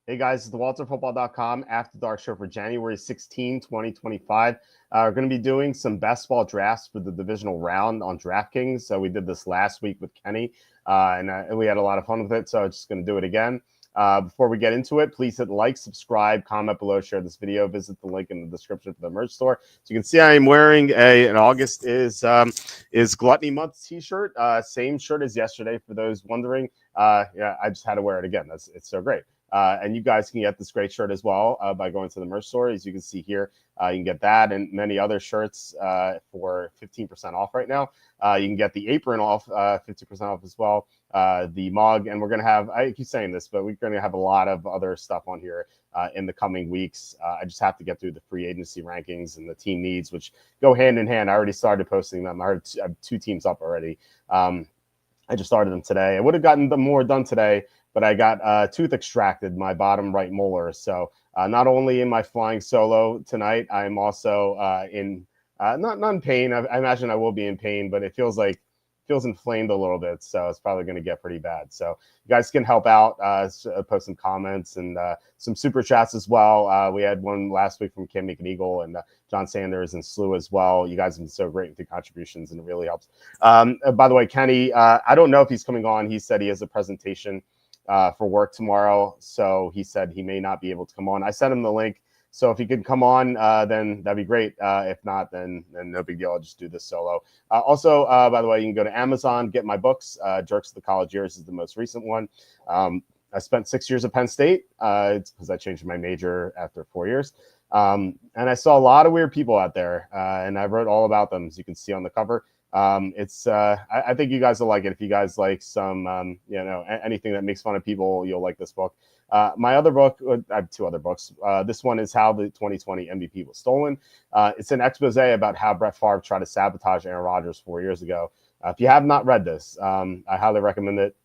Hey guys, it's the WalterFootball.com After Dark Show for January 16, 2025. We're going to be doing some best ball drafts for the divisional round on DraftKings. So we did this last week with Kenny, and we had a lot of fun with it. So I'm just going to do it again. Before we get into it, please hit like, subscribe, comment below, share this video, visit the link in the description for the merch store. So you can see I am wearing an August is Gluttony Month t-shirt, same shirt as yesterday for those wondering. Yeah, I just had to wear it again. It's so great. And you guys can get this great shirt as well by going to the merch store. As you can see here, you can get that and many other shirts for 15% off right now. You can get the apron off, 50% off as well, the mug. And we're going to have, I keep saying this, but we're going to have a lot of other stuff on here in the coming weeks. I just have to get through the free agency rankings and the team needs, which go hand in hand. I already started posting them. I have 2 teams up already. I just started them today. I would have gotten them more done today, but I got tooth extracted, my bottom right molar. So not only am I flying solo tonight, I'm also in not in pain. I imagine I will be in pain, but it feels inflamed a little bit. So it's probably going to get pretty bad. So you guys can help out, post some comments and some super chats as well. We had one last week from Kim McEagle and John Sanders and Slew as well. You guys have been so great with the contributions, and it really helps. By the way, Kenny, I don't know if he's coming on. He said he has a presentation for work tomorrow, so he said he may not be able to come on. I sent him the link, so if he could come on, then that'd be great. If not, then no big deal. I'll just do this solo. Also, by the way, you can go to Amazon, get my books. Jerks of the College Years is the most recent one. I spent 6 years at Penn State. It's because I changed my major after 4 years. And I saw a lot of weird people out there, and I wrote all about them, as you can see on the cover. I think you guys will like it. If you guys like some, anything that makes fun of people, you'll like this book. My other book, I have 2 other books. This one is How the 2020 MVP Was Stolen. It's an expose about how Brett Favre tried to sabotage Aaron Rodgers 4 years ago. If you have not read this, I highly recommend it.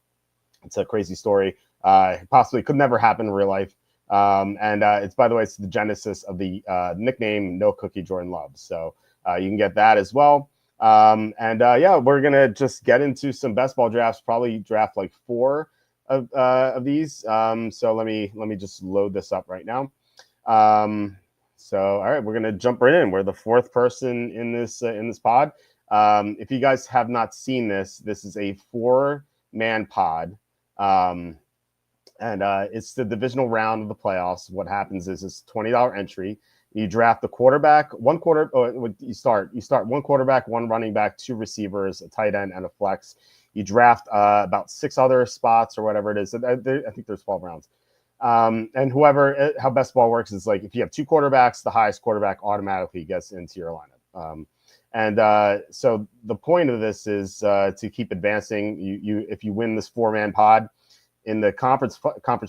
It's a crazy story. Possibly could never happen in real life. It's, by the way, it's the genesis of the nickname No Cookie Jordan Love. So you can get that as well. Yeah, we're gonna just get into some best ball drafts. Probably draft like 4 of these. So let me just load this up right now. So all right, we're gonna jump right in. We're the 4th person in this pod. If you guys have not seen this, this is a 4-man pod. It's the divisional round of the playoffs. What happens is it's $20 entry. You draft the quarterback, you start 1 quarterback, 1 running back, 2 receivers, a tight end, and a flex. You draft about 6 other spots or whatever it is. I think there's 12 rounds. And how best ball works is like if you have 2 quarterbacks, the highest quarterback automatically gets into your lineup. So the point of this is to keep advancing. If you win this 4-man pod in the conference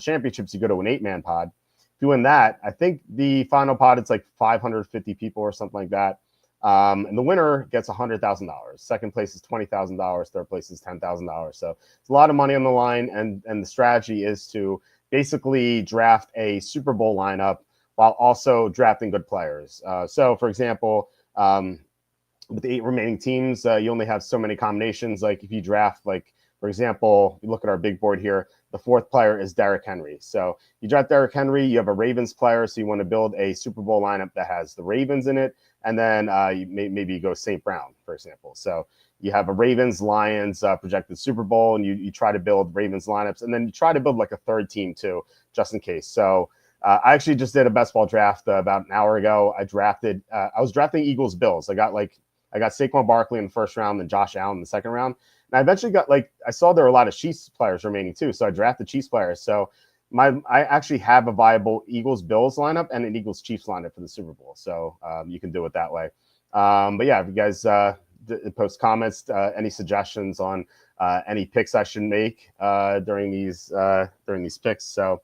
championships, you go to an 8-man pod. If you win that, I think the final pod, it's like 550 people or something like that. And the winner gets $100,000. Second place is $20,000. Third place is $10,000. So it's a lot of money on the line. And the strategy is to basically draft a Super Bowl lineup while also drafting good players. So, for example, with the 8 remaining teams, you only have so many combinations. Like if you draft, like, for example, you look at our big board here, the 4th player is Derrick Henry. So you draft Derrick Henry, you have a Ravens player, so you want to build a Super Bowl lineup that has the Ravens in it, and then maybe you go St. Brown, for example. So you have a Ravens, Lions projected Super Bowl, and you try to build Ravens lineups, and then you try to build like a 3rd team too, just in case. So I actually just did a best ball draft about an hour ago. I was drafting Eagles Bills. I got Saquon Barkley in the 1st round, then Josh Allen in the 2nd round. And I eventually I saw there were a lot of Chiefs players remaining too. So I drafted Chiefs players. So I actually have a viable Eagles Bills lineup and an Eagles Chiefs lineup for the Super Bowl. So you can do it that way. But yeah, if you guys post comments, any suggestions on any picks I should make during these picks. So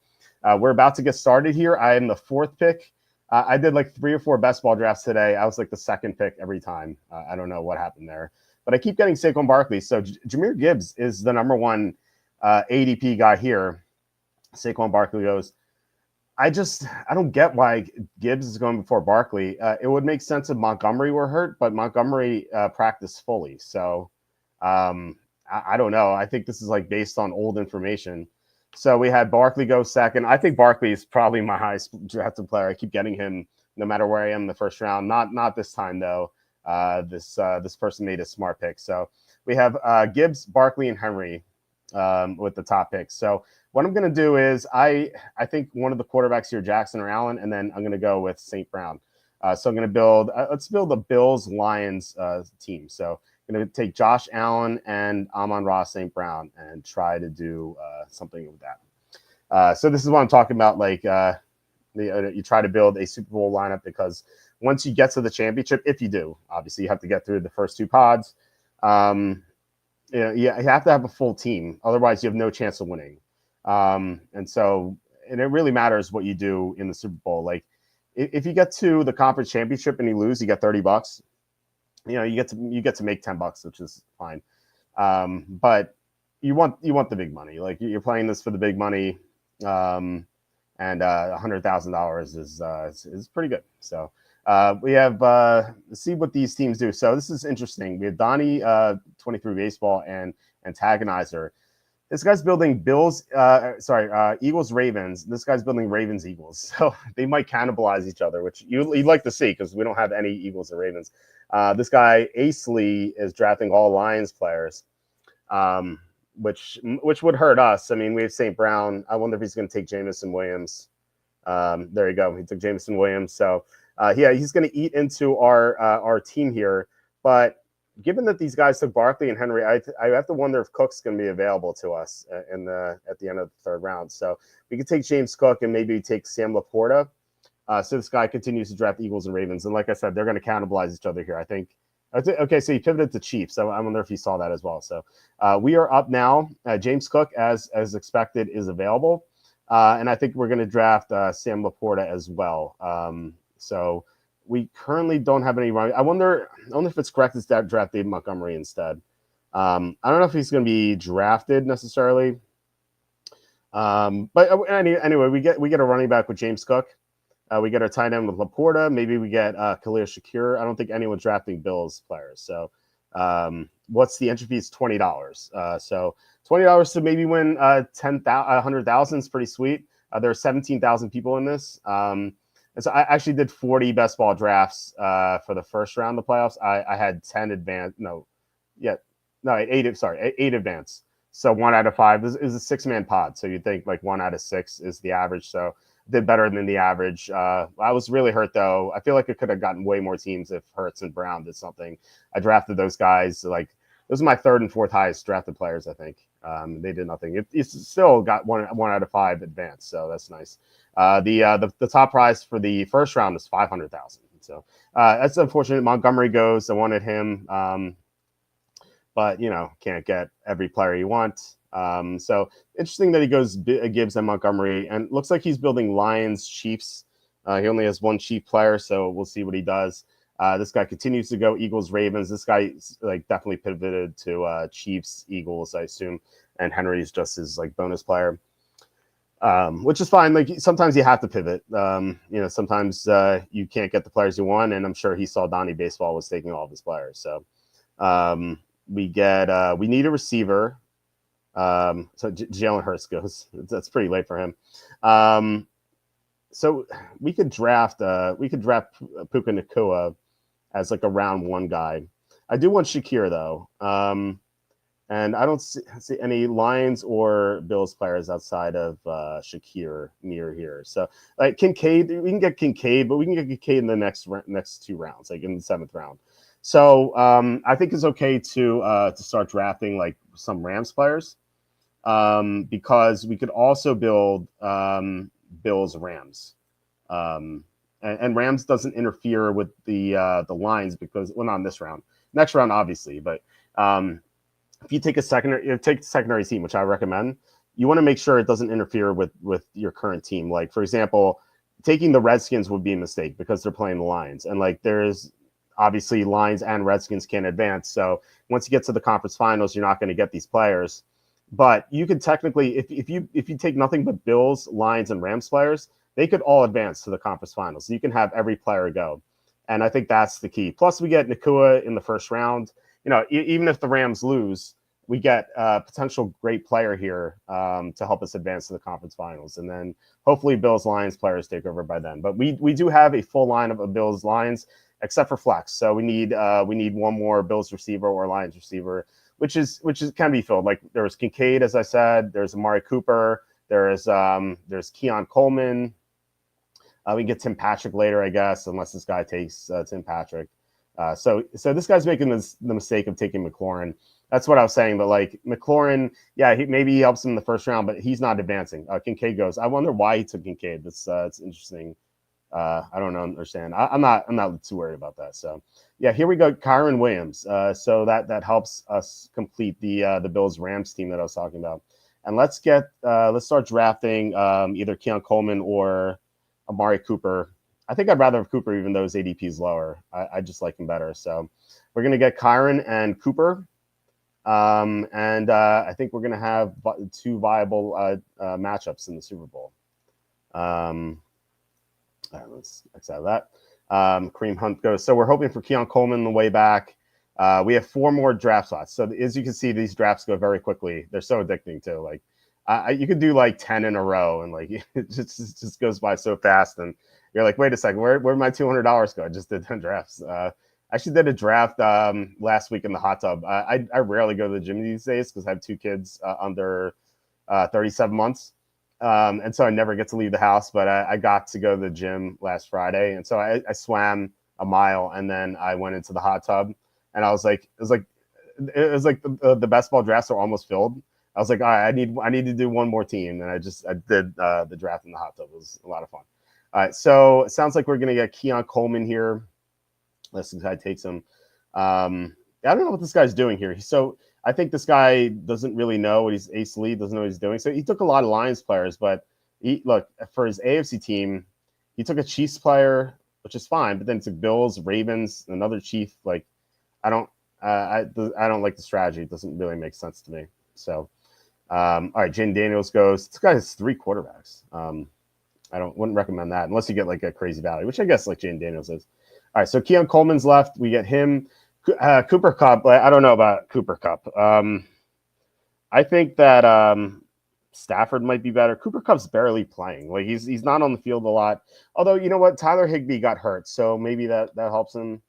we're about to get started here. I am the 4th pick. I did like 3 or 4 best ball drafts today. I was like the 2nd pick every time. I don't know what happened there. But I keep getting Saquon Barkley. So Jahmyr Gibbs is the number 1 ADP guy here. Saquon Barkley goes. I don't get why Gibbs is going before Barkley. It would make sense if Montgomery were hurt, but Montgomery practiced fully. So I don't know. I think this is like based on old information. So we had Barkley go second. I think Barkley is probably my highest drafted player. I keep getting him no matter where I am in the first round. Not this time though. This person made a smart pick. So we have Gibbs, Barkley, and Henry with the top picks. So what I'm going to do is I think one of the quarterbacks here, Jackson or Allen, and then I'm going to go with St. Brown. So I'm going to build. Let's build a Bills Lions team. So I'm going to take Josh Allen and Amon-Ra St. Brown and try to do something with that. So this is what I'm talking about. Like you try to build a Super Bowl lineup because once you get to the championship, if you do, obviously you have to get through the first two pods. You have to have a full team. Otherwise, you have no chance of winning. And it really matters what you do in the Super Bowl. Like if you get to the conference championship and you lose, you get $30. You get to make $10, which is fine. But you want the big money. Like you're playing this for the big money. And $100,000 is pretty good. So we have let's see what these teams do. So this is interesting. We have Donnie 23 Baseball and Antagonizer. This guy's building Eagles Ravens. This guy's building Ravens Eagles. So they might cannibalize each other, which you'd like to see because we don't have any Eagles or Ravens. This guy Ace Lee is drafting all Lions players. Which would hurt us. I mean, we have St. Brown. I wonder if he's going to take Jameson Williams. There you go. He took Jameson Williams. So, he's going to eat into our team here. But given that these guys took Barkley and Henry, I have to wonder if Cook's going to be available to us at the end of the third round. So we could take James Cook and maybe take Sam Laporta. So this guy continues to draft Eagles and Ravens. And like I said, they're going to cannibalize each other here, I think. Okay, so he pivoted to Chiefs. So I wonder if he saw that as well. So we are up now. James Cook, as expected, is available. And I think we're going to draft Sam Laporta as well. So we currently don't have any running. I wonder if it's correct to draft Dave Montgomery instead. I don't know if he's going to be drafted necessarily. But anyway, we get a running back with James Cook. We get our tight end with Laporta. Maybe we get Khalil Shakir. I don't think anyone's drafting Bills players. So what's the entry fee? It's $20. So $20 to maybe win 100,000 is pretty sweet. There are 17,000 people in this. And so I actually did 40 best ball drafts for the first round of the playoffs. I had 10 advance. Eight advance. So 1 out of 5 is a 6-man pod. So you'd think like 1 out of 6 is the average. So did better than the average. I was really hurt though. I feel like it could have gotten way more teams if Hurts and Brown did something. I drafted those guys. Like those are my third and fourth highest drafted players, I think. They did nothing. It's still got 1 out of 5 advance, so that's nice. The top prize for the first round is $500,000. So that's unfortunate. Montgomery goes. I wanted him, but can't get every player you want. So interesting that he goes Gibbs and Montgomery, and looks like he's building Lions Chiefs. He only has 1 Chief player, so we'll see what he does. This guy continues to go Eagles Ravens. This guy definitely pivoted to Chiefs Eagles, I assume, and Henry's just his bonus player, which is fine. Like sometimes you have to pivot. Sometimes you can't get the players you want, and I'm sure he saw Donnie Baseball was taking all of his players. So we need a receiver. So Jalen Hurts goes. That's pretty late for him. So we could draft Puka Nacua as like a round 1 guy. I do want Shakir though. And I don't see any Lions or Bills players outside of Shakir near here. So like Kincaid, we can get Kincaid, but we can get Kincaid in the next 2 rounds, like in the 7th round. So I think it's okay to start drafting like some Rams players, because we could also build Bills Rams, and Rams doesn't interfere with the lines because not in this round, next round obviously, but if you take a secondary team, which I recommend, you want to make sure it doesn't interfere with your current team. Like for example, taking the Redskins would be a mistake because they're playing the Lions, and like there's obviously Lions and Redskins can't advance. So once you get to the conference finals, you're not going to get these players. But you could technically, if you take nothing but Bills, Lions, and Rams players, they could all advance to the conference finals. So you can have every player go, and I think that's the key. Plus, we get Nacua in the first round. Even if the Rams lose, we get a potential great player here to help us advance to the conference finals. And then hopefully Bills Lions players take over by then. But we do have a full lineup of Bills Lions, except for flex. So we need one more Bills receiver or Lions receiver, which can be filled. Like there was Kincaid, as I said, there's Amari Cooper, there's Keon Coleman. We can get Tim Patrick later, I guess, unless this guy takes Tim Patrick. So this guy's making the mistake of taking McLaurin. That's what I was saying. But like McLaurin, yeah, he helps him in the first round, but he's not advancing. Kincaid goes. I wonder why he took Kincaid. It's interesting. I don't understand. I'm not too worried about that. So yeah, here we go. Kyron Williams. So that helps us complete the Bills Rams team that I was talking about. And let's start drafting either Keon Coleman or Amari Cooper. I think I'd rather have Cooper, even though his ADP is lower. I just like him better. So we're going to get Kyron and Cooper. And I think we're going to have 2 viable matchups in the Super Bowl. All right, let's X out of that. Kareem Hunt goes. So we're hoping for Keon Coleman on the way back. We have 4 more draft slots. So as you can see, these drafts go very quickly. They're so addicting too. Like you could do like 10 in a row, and like it just goes by so fast. And you're like, wait a second, where'd my $200 go? I just did 10 drafts. I actually did a draft last week in the hot tub. I rarely go to the gym these days because I have 2 kids under 37 months. And so I never get to leave the house, but I got to go to the gym last Friday. And so I swam a mile, and then I went into the hot tub, and I was like, it was like the best ball drafts are almost filled. I was like, all right, I need to do one more team. And I did the draft in the hot tub. It was a lot of fun. All right. So it sounds like we're going to get Keon Coleman here. This guy takes him. I don't know what this guy's doing here. So I think this guy doesn't really know what Ace Lee doesn't know what he's doing. So he took a lot of Lions players, but look, for his AFC team, he took a Chiefs player, which is fine, but then took Bills, Ravens, another Chief. Like, I don't like the strategy. It doesn't really make sense to me. So, all right, Jane Daniels goes. This guy has 3 quarterbacks. Wouldn't recommend that unless you get like a crazy value, which I guess like Jane Daniels is. All right, so Keon Coleman's left. We get him. Cooper Kupp. I don't know about Cooper Kupp. I think that Stafford might be better. Cooper Kupp's barely playing. Like he's not on the field a lot. Although you know what, Tyler Higbee got hurt, so maybe that helps him.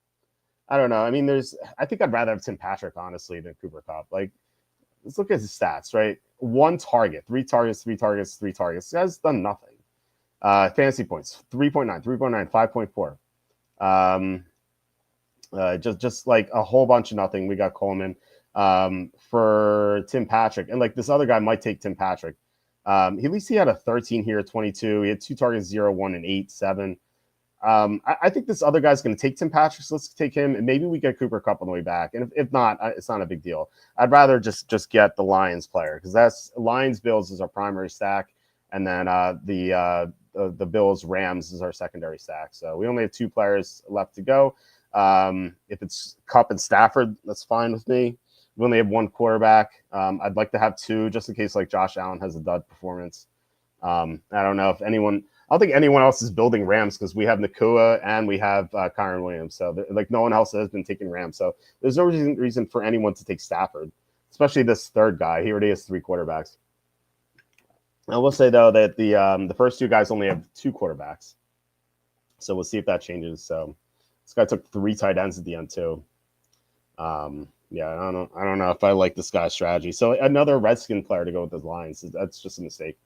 I don't know. I mean, I think I'd rather have Tim Patrick honestly than Cooper Kupp. Like, let's look at his stats. Right, 1 target, 3 targets, 3 targets, 3 targets. This guy's done nothing. Fantasy points 3.9, 5.4. Just like a whole bunch of nothing. We got Coleman for Tim Patrick, and like this other guy might take Tim Patrick. At least he had a 13 here, 22. He had 2 targets, 0, 1, and 8, 7. I think this other guy's going to take Tim Patrick, so let's take him, and maybe we get Cooper Kupp on the way back. And if not, it's not a big deal. I'd rather just get the Lions player because that's Lions Bills is our primary stack, and then the Bills Rams is our secondary stack. So we only have 2 players left to go. If it's Kupp and Stafford, that's fine with me. We only have 1 quarterback. I'd like to have 2 just in case like Josh Allen has a dud performance. I don't know if I don't think anyone else is building Rams because we have Nakua and we have Kyron Williams. So like no one else has been taking Rams. So there's no reason for anyone to take Stafford, especially this third guy. He already has 3 quarterbacks. I will say though that the first 2 guys only have 2 quarterbacks. So we'll see if that changes. So this guy took 3 tight ends at the end too. Yeah, I don't know if I like this guy's strategy. So another Redskin player to go with the Lions. That's just a mistake.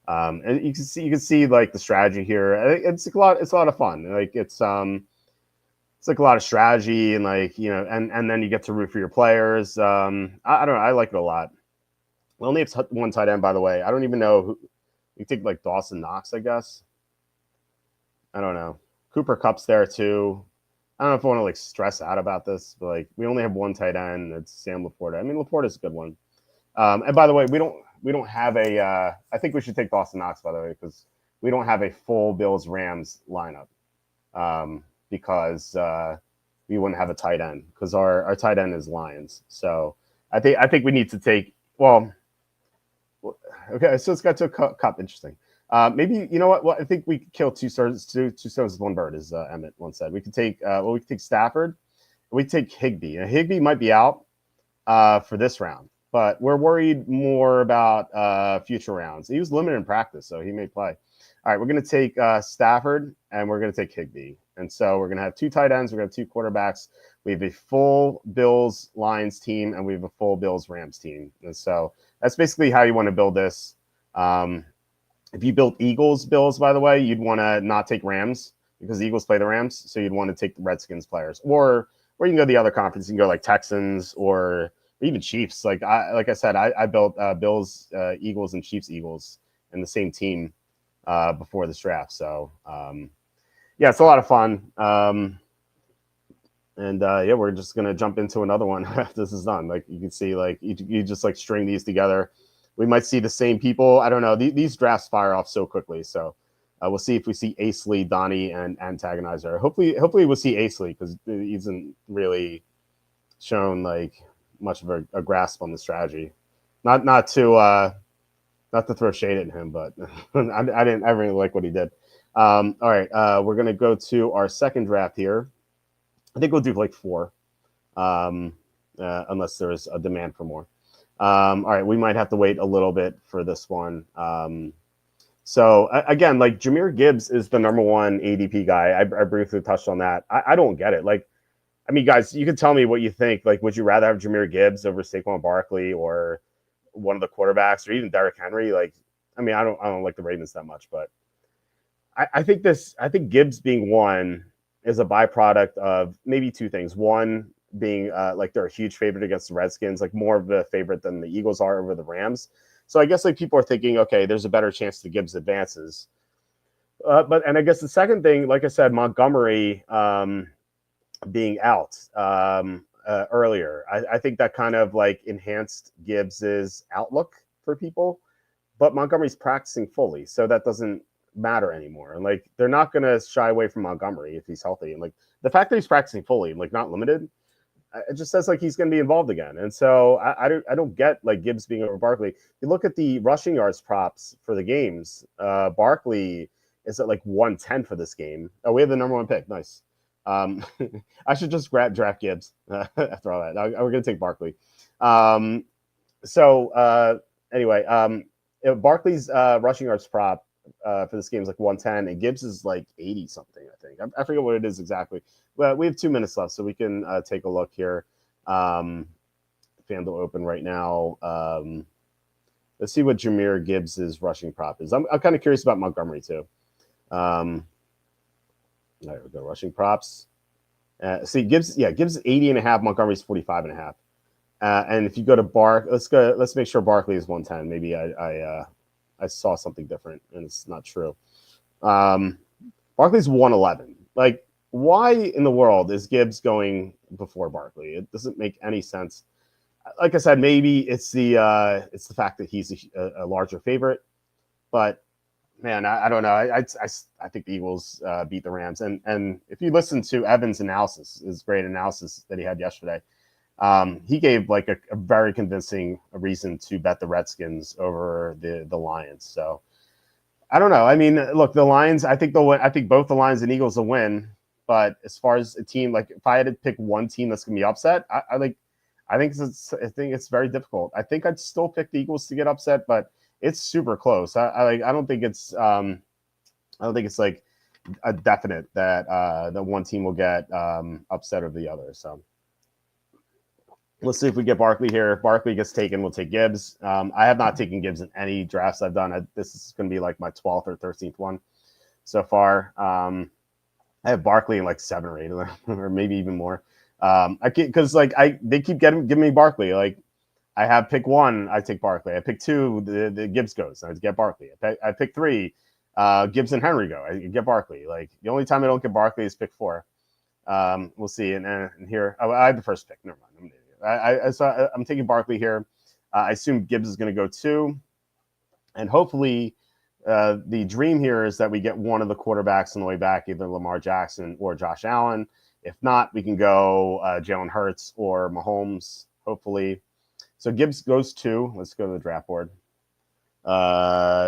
And you can see like the strategy here. It's a lot of fun. Like it's like a lot of strategy and like, you know, and then you get to root for your players. I don't know. I like it a lot. We only have 1 tight end, by the way. I don't even know who. You take like Dawson Knox, I guess. I don't know. Cooper Kupp's there too. I don't know if I want to like stress out about this, but like we only have 1 tight end. It's Sam Laporta. I mean, Laporta's a good one. And by the way, we don't have a. I think we should take Dawson Knox, by the way, because we don't have a full Bills Rams lineup. Because we wouldn't have a tight end because our tight end is Lions. So I think we need to take. Well, okay. So it's got to Kupp. Interesting. Maybe you know what? Well, I think we could kill two stones with 1 bird, as Emmett once said. We could take we could take Stafford. We could take Higbee. And Higbee might be out for this round. but we're worried more about future rounds. He was limited in practice, so he may play. All right, we're going to take Stafford, and we're going to take Higbee. And so we're going to have 2 tight ends. We're going to have 2 quarterbacks. We have a full Bills-Lions team, and we have a full Bills-Rams team. And so that's basically how you want to build this. If you built Eagles-Bills, by the way, you'd want to not take Rams because the Eagles play the Rams, so you'd want to take the Redskins players. Or you can go to the other conference. You can go like Texans or even Chiefs. Like I said, I built Bills, Eagles, and Chiefs, Eagles in the same team before this draft. So yeah, it's a lot of fun. Yeah, we're just gonna jump into another one after this is done. Like you can see, like you just like string these together. We might see the same people. I don't know. These drafts fire off so quickly. So we'll see if we see Acely, Donnie, and Antagonizer. Hopefully we'll see Acely because he hasn't really shown like much of a grasp on the strategy. Not to throw shade at him, but I didn't really like what he did. All right, we're gonna go to our second draft here. I think we'll do like 4, unless there's a demand for more. All right, we might have to wait a little bit for this one. So again, like Jahmyr Gibbs is the number 1 ADP guy. I briefly touched on that. I don't get it. Like, I mean, guys, you can tell me what you think. Like, would you rather have Jahmyr Gibbs over Saquon Barkley or one of the quarterbacks or even Derrick Henry? Like, I mean, I don't like the Ravens that much, but I think Gibbs being 1 is a byproduct of maybe 2 things. One being like they're a huge favorite against the Redskins, like more of a favorite than the Eagles are over the Rams. So I guess like people are thinking, okay, there's a better chance that Gibbs advances. And I guess the second thing, like I said, Montgomery being out earlier, I think that kind of like enhanced Gibbs's outlook for people. But Montgomery's practicing fully, so that doesn't matter anymore. And like they're not going to shy away from Montgomery if he's healthy. And like the fact that he's practicing fully and like not limited, it just says like he's going to be involved again. And so I don't get like Gibbs being over Barkley. You look at the rushing yards props for the games. Barkley is at like 110 for this game. Oh, we have the number 1 pick. Nice. I should just draft Gibbs after all that. We're going to take Barkley. Anyway, Barkley's rushing yards prop for this game is like 110, and Gibbs is like 80 something. I think I forget what it is exactly. But we have 2 minutes left, so we can take a look here. FanDuel open right now. Let's see what Jahmyr Gibbs's rushing prop is. I'm kind of curious about Montgomery too. There we go. Rushing props. See Gibbs. Yeah, Gibbs is 80.5. Montgomery's 45.5. And if you go to let's make sure Barkley is 110. Maybe I saw something different and it's not true. Barkley's 111. Like, why in the world is Gibbs going before Barkley? It doesn't make any sense. Like I said, maybe it's the fact that he's a larger favorite, but man, I don't know. I think the Eagles beat the Rams. And if you listen to Evan's analysis, his great analysis that he had yesterday, he gave like a very convincing reason to bet the Redskins over the Lions. So I don't know. I mean, look, the Lions, I think they'll win. I think both the Lions and Eagles will win. But as far as a team, like if I had to pick one team that's gonna be upset, I think it's very difficult. I think I'd still pick the Eagles to get upset, but it's super close. I don't think it's like a definite that that one team will get upset over the other. So let's see if we get Barkley here. If Barkley gets taken, we'll take Gibbs. I have not taken Gibbs in any drafts I've done. This is going to be like my 12th or 13th one so far. I have Barkley in like 7 or 8 of them, or maybe even more. Because they keep giving me Barkley. Like I have pick 1, I take Barkley. I pick 2, the Gibbs goes. I get Barkley. I pick 3, Gibbs and Henry go. I get Barkley. Like the only time I don't get Barkley is pick 4. We'll see. And here, I have the first pick. Never mind. I'm taking Barkley here. I assume Gibbs is going to go 2, and hopefully. The dream here is that we get one of the quarterbacks on the way back, either Lamar Jackson or Josh Allen. If not, we can go Jalen Hurts or Mahomes, hopefully. So Gibbs goes 2. Let's go to the draft board.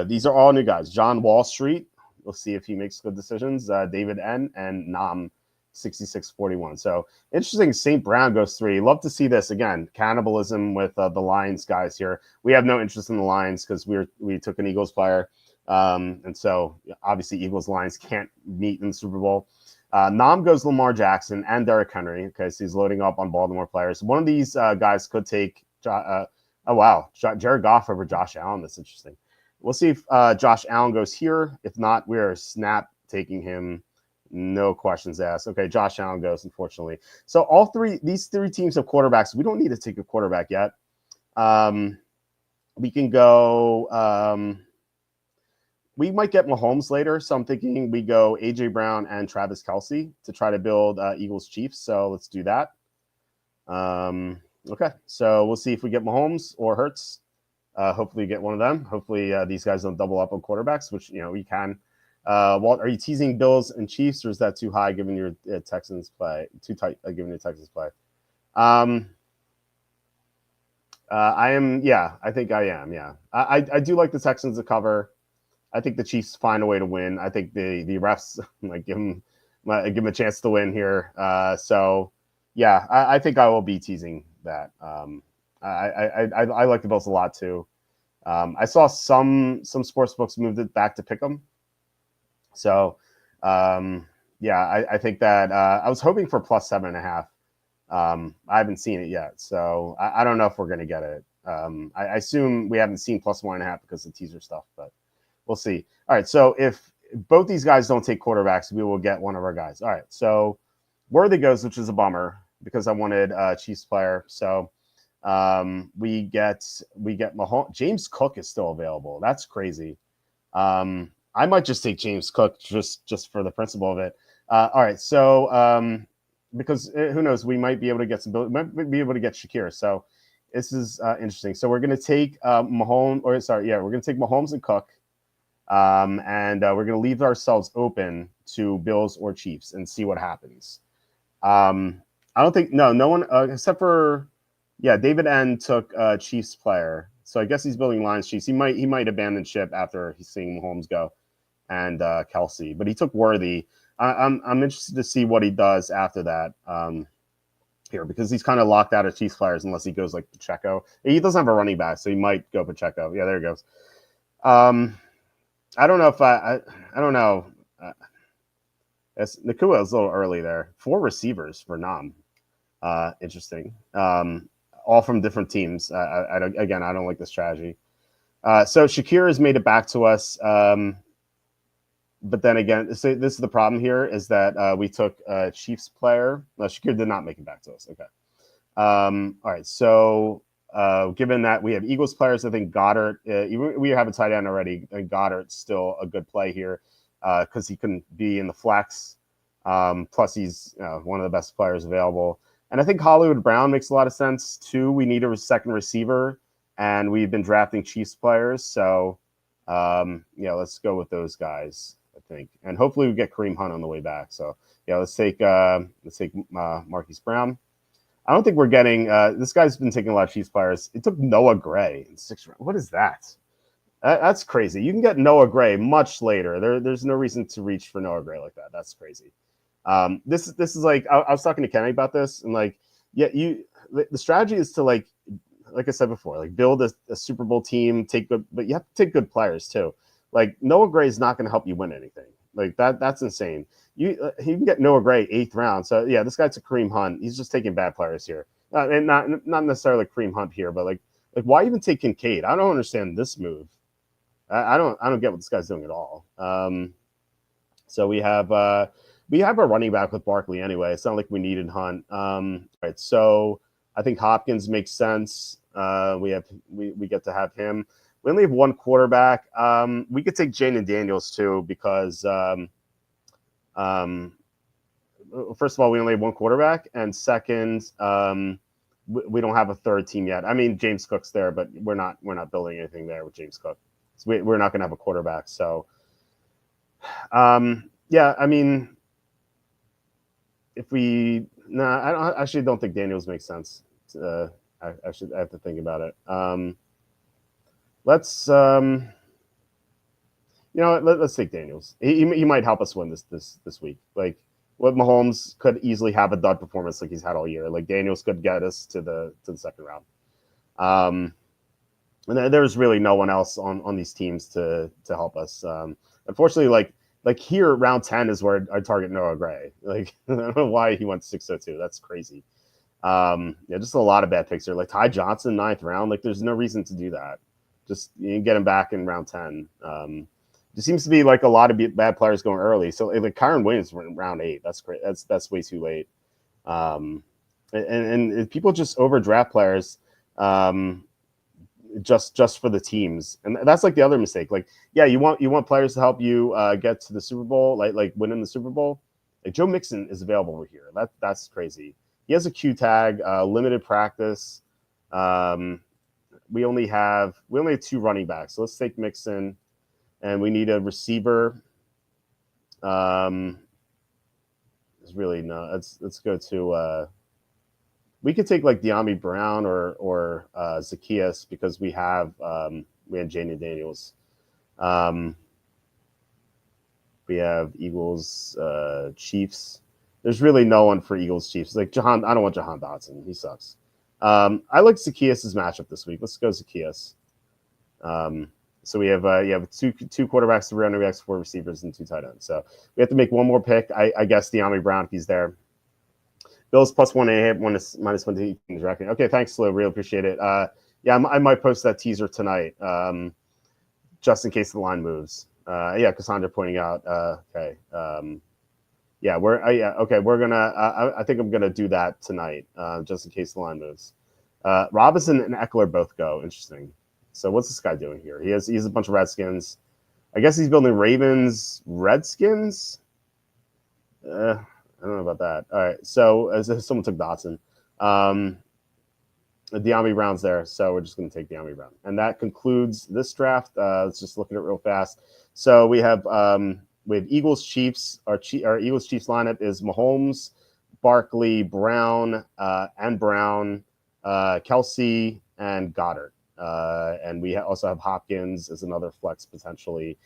These are all new guys. John Wall Street. We'll see if he makes good decisions. David N. and Nam 66-41. So interesting. St. Brown goes 3. Love to see this again. Cannibalism with the Lions guys here. We have no interest in the Lions because we took an Eagles player, and so obviously Eagles Lions can't meet in the Super Bowl. Nam goes Lamar Jackson and Derrick Henry. Okay, so he's loading up on Baltimore players. One of these guys could take. Oh wow, Jared Goff over Josh Allen. That's interesting. We'll see if Josh Allen goes here. If not, we are snap taking him. No questions asked. Okay, Josh Allen goes, unfortunately. So these three teams have quarterbacks. We don't need to take a quarterback yet. We can go. We might get Mahomes later, so I'm thinking we go A.J. Brown and Travis Kelce to try to build Eagles Chiefs. So let's do that. Okay, so we'll see if we get Mahomes or Hurts. Hopefully, get one of them. Hopefully, these guys don't double up on quarterbacks, which we can. Walt, are you teasing Bills and Chiefs, or is that too high given your Texans play? Too tight given your Texans play? I am. Yeah, I think I am. Yeah, I do like the Texans to cover. I think the Chiefs find a way to win. I think the refs give them a chance to win here. So yeah, I think I will be teasing that. I like the Bills a lot too. I saw some sports books moved it back to pick them. So yeah, I think that I was hoping for plus 7.5. I haven't seen it yet, so I don't know if we're gonna get it. I assume we haven't seen plus 1.5 because of teaser stuff, but we'll see. All right, so if both these guys don't take quarterbacks, we will get one of our guys. All right, so Worthy goes, which is a bummer because I wanted a Chiefs player. So we get Mahomes. James Cook is still available. That's crazy. I might just take James Cook just for the principle of it. All right, so because who knows, we might be able to get might be able to get Shakir. So this is interesting. So we're going to take Mahomes, we're going to take Mahomes and Cook. And we're going to leave ourselves open to Bills or Chiefs and see what happens. I don't think no one except for David N took Chiefs player, so I guess he's building Lions Chiefs. He might abandon ship after he's seeing Mahomes go and Kelce, but he took Worthy. I'm interested to see what he does after that here because he's kind of locked out of Chiefs players unless he goes like Pacheco. He doesn't have a running back, so he might go Pacheco. Yeah, there he goes. I don't know if I don't know. Nakua is a little early there. 4 receivers for Nam. Interesting. All from different teams. I don't like the strategy. So Shakir has made it back to us. But then again, this is the problem here is that we took a Chiefs player. No, Shakir did not make it back to us. Okay. All right. So given that we have Eagles players, I think Goddard, we have a tight end already. And Goddard's still a good play here because he can be in the flex. Plus, he's one of the best players available. And I think Hollywood Brown makes a lot of sense too. We need a second receiver, and we've been drafting Chiefs players. So, let's go with those guys, I think. And hopefully we get Kareem Hunt on the way back. So, let's take Marquise Brown. I don't think we're getting this guy's been taking a lot of Chiefs players. It took Noah Gray in 6th round. What is that? That's crazy. You can get Noah Gray much later. There's no reason to reach for Noah Gray like that. That's crazy. This is like I was talking to Kenny about this, and the strategy is to like I said before, like build a Super Bowl team, but you have to take good players too. Like Noah Gray is not going to help you win anything. Like that's insane. He can get Noah Gray 8th round. So yeah, this guy's a Kareem Hunt. He's just taking bad players here, and not necessarily Kareem Hunt here, but like why even take Kincaid? I don't understand this move. I don't get what this guy's doing at all. So we have a running back with Barkley anyway. It's not like we needed Hunt. Right. So I think Hopkins makes sense. We get to have him. We only have one quarterback. We could take Jaden Daniels too because first of all, we only have one quarterback, and second, we don't have a third team yet. I mean, James Cook's there, but we're not building anything there with James Cook. So we're not going to have a quarterback. So, I mean, I actually don't think Daniels makes sense. I have to think about it. Let's let's take Daniels. He might help us win this week. Like what Mahomes could easily have a dud performance like he's had all year. Like Daniels could get us to the second round. And there's really no one else on these teams to help us. Unfortunately, like here, round 10 is where I target Noah Gray. Like I don't know why he went 602. That's crazy. Yeah, just a lot of bad picks here. Like Ty Johnson, 9th round. Like there's no reason to do that. Just you get him back in round 10. There seems to be like a lot of bad players going early. So like Kyron Williams went in round 8. That's great. That's way too late. And people just overdraft players. Just for the teams, and that's like the other mistake. Like, yeah, you want players to help you get to the Super Bowl, like winning the Super Bowl. Like Joe Mixon is available over here. That's crazy. He has a Q tag, limited practice. We only have 2 running backs. So let's take Mixon, and we need a receiver. It's really no. Let's go to. We could take like De'Ami Brown or Zacchaeus because we had Janie Daniels. We have Eagles, Chiefs. There's really no one for Eagles, Chiefs. Like Jahan, I don't want Jahan Dotson. He sucks. I like Zacchaeus' matchup this week. Let's go Zacchaeus. So we have two quarterbacks, 3 running backs, 4 receivers, and 2 tight ends. So we have to make one more pick. I guess De'Ami Brown if he's there. Bills plus 1.8, minus 1 to tracking. Okay, thanks, Slow. Real appreciate it. Yeah, I might post that teaser tonight, just in case the line moves. Yeah, Cassandra pointing out. Okay. Yeah, we're gonna. I think I'm gonna do that tonight, just in case the line moves. Robinson and Eckler both go. Interesting. So what's this guy doing here? He has a bunch of Redskins. I guess he's building Ravens Redskins. I don't know about that. All right. So as if someone took Dotson, De'Ami Brown's there. So we're just going to take De'Ami Brown. And that concludes this draft. Let's just look at it real fast. So we have Eagles Chiefs. Our Eagles Chiefs lineup is Mahomes, Barkley, Brown, Kelsey, and Goddard. And we also have Hopkins as another flex potentially.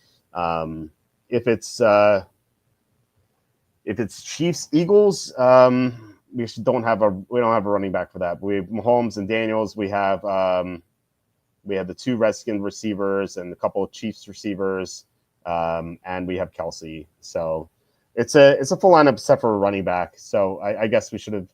If it's Chiefs Eagles, we don't have a running back for that. But we have Mahomes and Daniels. We have the 2 Redskins receivers and a couple of Chiefs receivers, and we have Kelsey. So it's a full lineup except for a running back. So I guess we should have.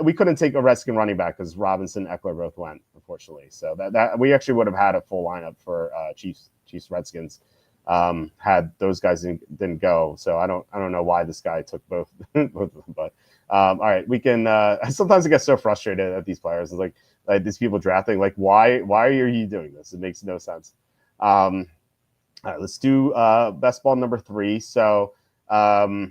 We couldn't take a Redskin running back because Robinson, Eckler both went, unfortunately. So that we actually would have had a full lineup for Chiefs Redskins. Had those guys didn't go, so I don't know why this guy took both of them. But all right, we can. Sometimes I get so frustrated at these players. It's like these people drafting. Like, why are you doing this? It makes no sense. All right, let's do best ball number 3. So I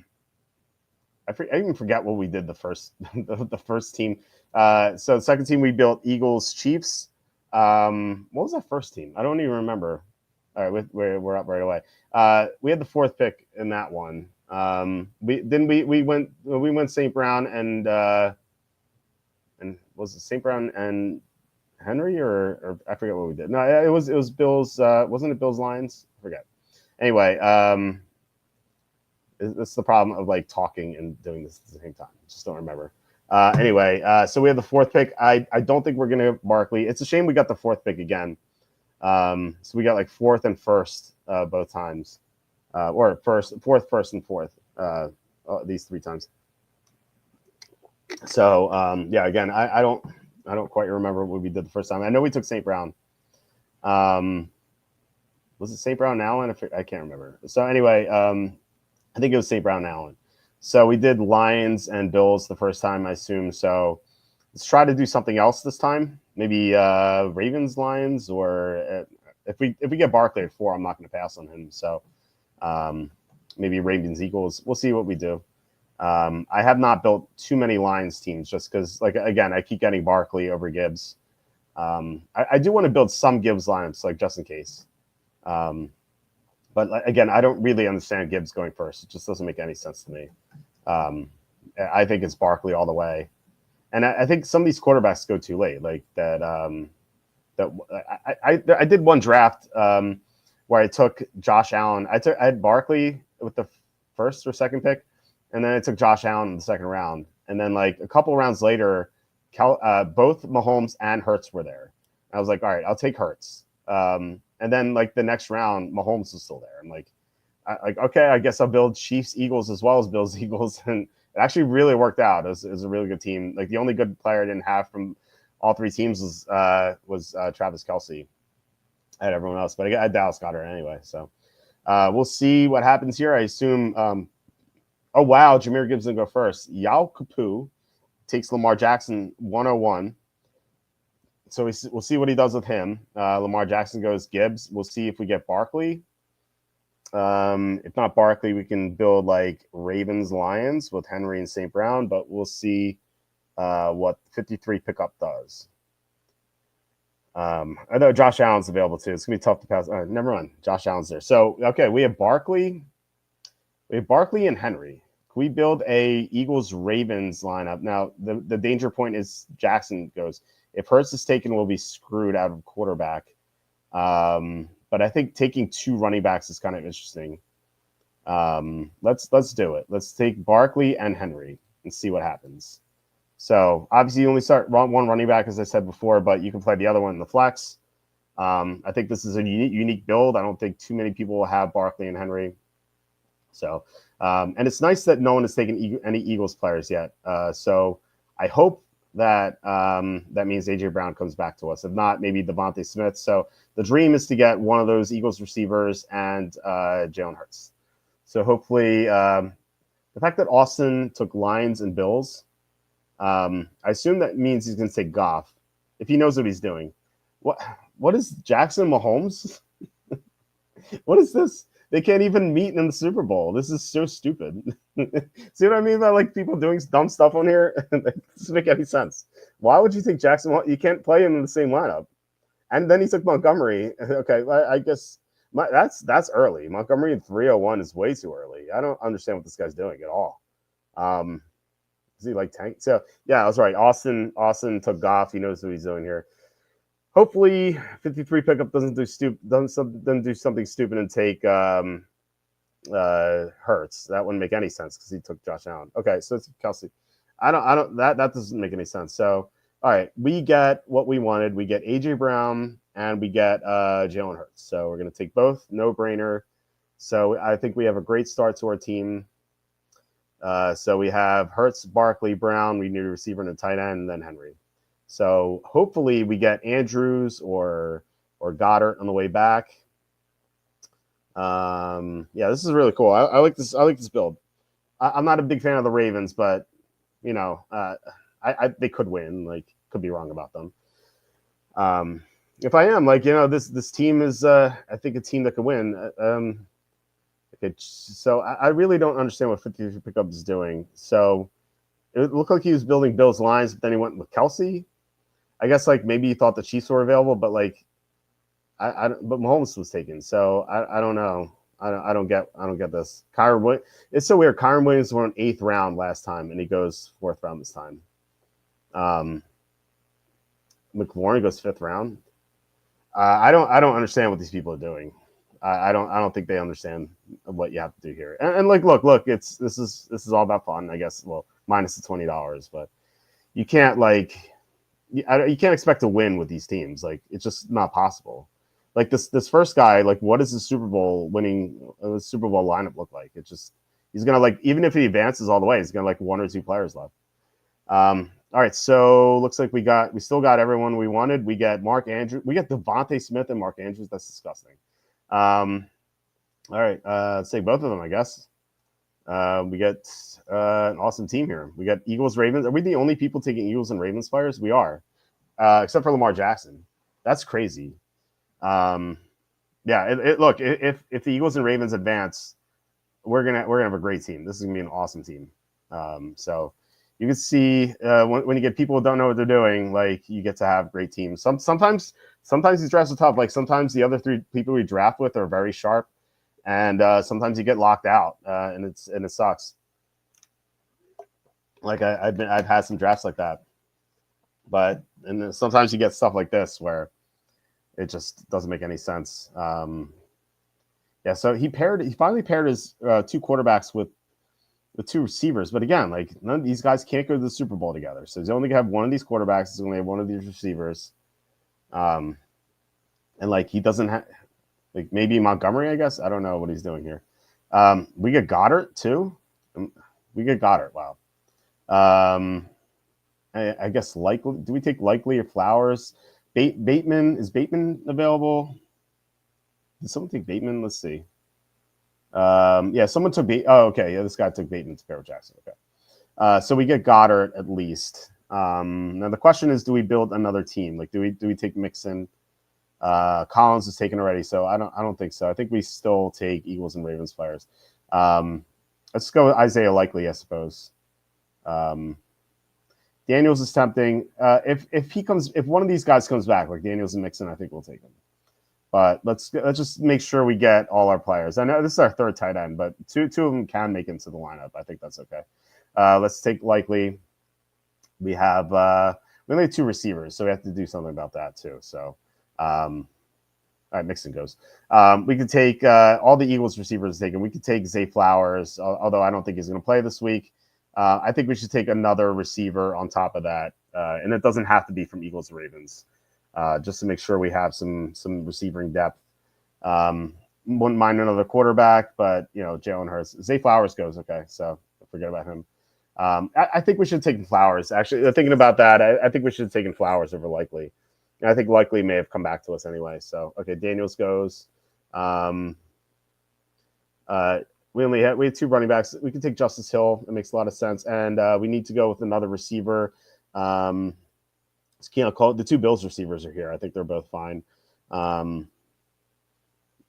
even forget what we did the first the first team. So the second team we built Eagles Chiefs. What was that first team? I don't even remember. All right, we're up right away. We had the 4th pick in that one. We went St. Brown and was it St. Brown and Henry or I forget what we did. No, it was Bills. Wasn't it Bills Lions? I forget. Anyway, it's the problem of like talking and doing this at the same time. Just don't remember. Anyway, so we have the 4th pick. I don't think we're gonna Barkley. It's a shame we got the 4th pick again. So we got like 4th and 1st both times, or 4th, 1st, and 4th these 3 times. So yeah, again, I don't quite remember what we did the first time. I know we took St. Brown. Was it St. Brown and Allen? I can't remember. So anyway, I think it was St. Brown and Allen. So we did Lions and Bills the first time, I assume. So let's try to do something else this time. Maybe Ravens, Lions, or if we get Barkley at 4, I'm not going to pass on him. So maybe Ravens, Eagles. We'll see what we do. I have not built too many Lions teams just because, like, again, I keep getting Barkley over Gibbs. I do want to build some Gibbs lineups, like just in case. But again, I don't really understand Gibbs going first. It just doesn't make any sense to me. I think it's Barkley all the way. And I think some of these quarterbacks go too late. Like that. I did one draft where I took Josh Allen. I had Barkley with the 1st or 2nd pick, and then I took Josh Allen in the second round, and then like a couple rounds later, both Mahomes and Hurts were there. I was like, all right, I'll take Hurts. And then like the next round, Mahomes was still there. I'm like, okay, I guess I'll build Chiefs Eagles as well as Bills Eagles, and it actually really worked out. It was a really good team. Like the only good player I didn't have from all three teams was Travis Kelce. I had everyone else, but I had Dallas Goedert anyway. So we'll see what happens here. I assume. Oh wow, Jahmyr Gibbs will go first. Yao Kapu takes Lamar Jackson 101. So we'll see what he does with him. Lamar Jackson goes Gibbs. We'll see if we get Barkley. If not Barkley, we can build like Ravens Lions with Henry and St. Brown, but we'll see what 53 pickup does. I know Josh Allen's available too. It's gonna be tough to pass. Never mind. Josh Allen's there. So okay, we have Barkley. We have Barkley and Henry. Can we build a Eagles Ravens lineup? Now the danger point is Jackson goes. If Hurts is taken, we'll be screwed out of quarterback. But I think taking two running backs is kind of interesting. Let's do it. Let's take Barkley and Henry and see what happens. So obviously you only start one running back, as I said before, but you can play the other one in the flex. I think this is a unique build. I don't think too many people will have Barkley and Henry. So, and it's nice that no one has taken any Eagles players yet. So I hope that that means AJ Brown comes back to us. If not, maybe Devontae Smith. So the dream is to get one of those Eagles receivers and Jalen Hurts. So hopefully, the fact that Austin took Lions and Bills, I assume that means he's going to take Goff if he knows what he's doing. What is Jackson Mahomes? What is this? They can't even meet in the Super Bowl. This is so stupid. See what I mean by like people doing dumb stuff on here? It doesn't make any sense. Why would you think Jackson? You can't play him in the same lineup. And then he took Montgomery. Okay, I guess that's early. Montgomery in 301 is way too early. I don't understand what this guy's doing at all. Is he like tank? So yeah, I was right. Austin took Goff. He knows what he's doing here. Hopefully, 53 pickup doesn't do something stupid and take Hurts. That wouldn't make any sense because he took Josh Allen. Okay, so it's Kelce. I don't that doesn't make any sense. So all right, we get what we wanted. We get AJ Brown and we get Jalen Hurts. So we're gonna take both, no brainer. So I think we have a great start to our team. So we have Hurts, Barkley, Brown. We need a receiver and a tight end, and then Henry. So hopefully we get Andrews or Goddard on the way back. Yeah, this is really cool. I like this. I like this build. I'm not a big fan of the Ravens, but you know, they could win. Like, could be wrong about them. If I am, like, you know, this team is, I think, a team that could win. Okay, so I really don't understand what 53 pickup is doing. So it looked like he was building Bills lines, but then he went with Kelce. I guess like maybe he thought the Chiefs were available, but like, but Mahomes was taken, so I don't know. I don't get this. It's so weird. Kyron Williams went 8th round last time, and he goes 4th round this time. McLaurin goes 5th round. I don't understand what these people are doing. I don't think they understand what you have to do here. And like, look, this is all about fun, I guess. Well, minus the $20, but you can't like. You can't expect to win with these teams. Like, it's just not possible. Like this first guy, like, what does the Super Bowl lineup look like? It's just, he's gonna like, even if he advances all the way, he's gonna like 1 or 2 players left. All right, so looks like we still got everyone we wanted. We get Mark Andrews, we get Devontae Smith and Mark Andrews. That's disgusting. All right, let's take both of them, I guess. We get an awesome team here. We got Eagles, Ravens. Are we the only people taking Eagles and Ravens players? We are, except for Lamar Jackson. That's crazy. Yeah. Look, if the Eagles and Ravens advance, we're gonna have a great team. This is gonna be an awesome team. So you can see when you get people who don't know what they're doing, like, you get to have great teams. Sometimes these drafts are tough. Like, sometimes the other 3 people we draft with are very sharp. And sometimes you get locked out, and it sucks. Like I've had some drafts like that, but sometimes you get stuff like this where it just doesn't make any sense. Yeah, so he finally paired his 2 quarterbacks with with two receivers. But again, like none of these guys can't go to the Super Bowl together. So he's only gonna have one of these quarterbacks. He's only have one of these receivers. And like he doesn't have like maybe Montgomery. I guess I don't know what he's doing here. We get Goddard too. We get Goddard. Wow. I guess likely. Do we take Likely or Flowers? Bateman, is Bateman available? Did someone take Bateman? Let's see. Yeah, someone took Bateman. Oh, okay. Yeah, this guy took Bateman to pair with Jackson. Okay. So we get Goddard at least. Now the question is, do we build another team? Like, do we take Mixon? Collins is taken already, so I don't think so. I think we still take Eagles and Ravens players. Let's go with Isaiah Likely, I suppose. Daniels is tempting. If one of these guys comes back, like Daniels and Mixon, I think we'll take him. But let's just make sure we get all our players. I know this is our third tight end, but two of them can make into the lineup. I think that's okay. Let's take Likely. We only have two receivers, so we have to do something about that too. So, all right, Mixon goes. We could take all the Eagles receivers taken. We could take Zay Flowers, although I don't think he's going to play this week. I think we should take another receiver on top of that, and it doesn't have to be from Eagles or Ravens, just to make sure we have some receiving depth. Wouldn't mind another quarterback, but Jalen Hurts. Zay Flowers goes, okay, so forget about him. I think we should take Flowers. Actually, thinking about that, I think we should have taken Flowers over Likely. I think Likely may have come back to us anyway. So, okay, Daniels goes. We have two running backs. We can take Justice Hill. It makes a lot of sense. And we need to go with another receiver. The two Bills receivers are here. I think they're both fine.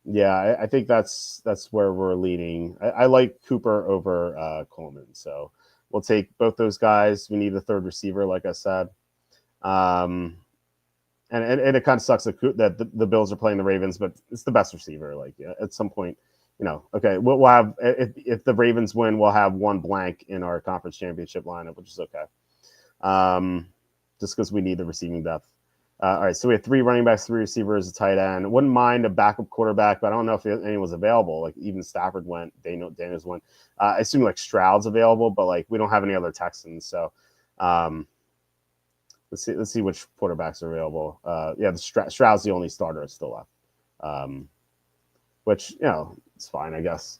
Yeah, I think that's where we're leaning. I like Cooper over Coleman. So we'll take both those guys. We need a third receiver, like I said. And it kind of sucks that the Bills are playing the Ravens, but it's the best receiver. Like at some point, okay, we'll have if the Ravens win, we'll have one blank in our conference championship lineup, which is okay. Just because we need the receiving depth. All right, so we have three running backs, three receivers, a tight end. Wouldn't mind a backup quarterback, but I don't know if anyone's available. Like even Stafford went, Daniels went. I assume like Stroud's available, but like we don't have any other Texans, so. Let's see which quarterbacks are available. Yeah, Stroud's the only starter that's still left, which it's fine, I guess.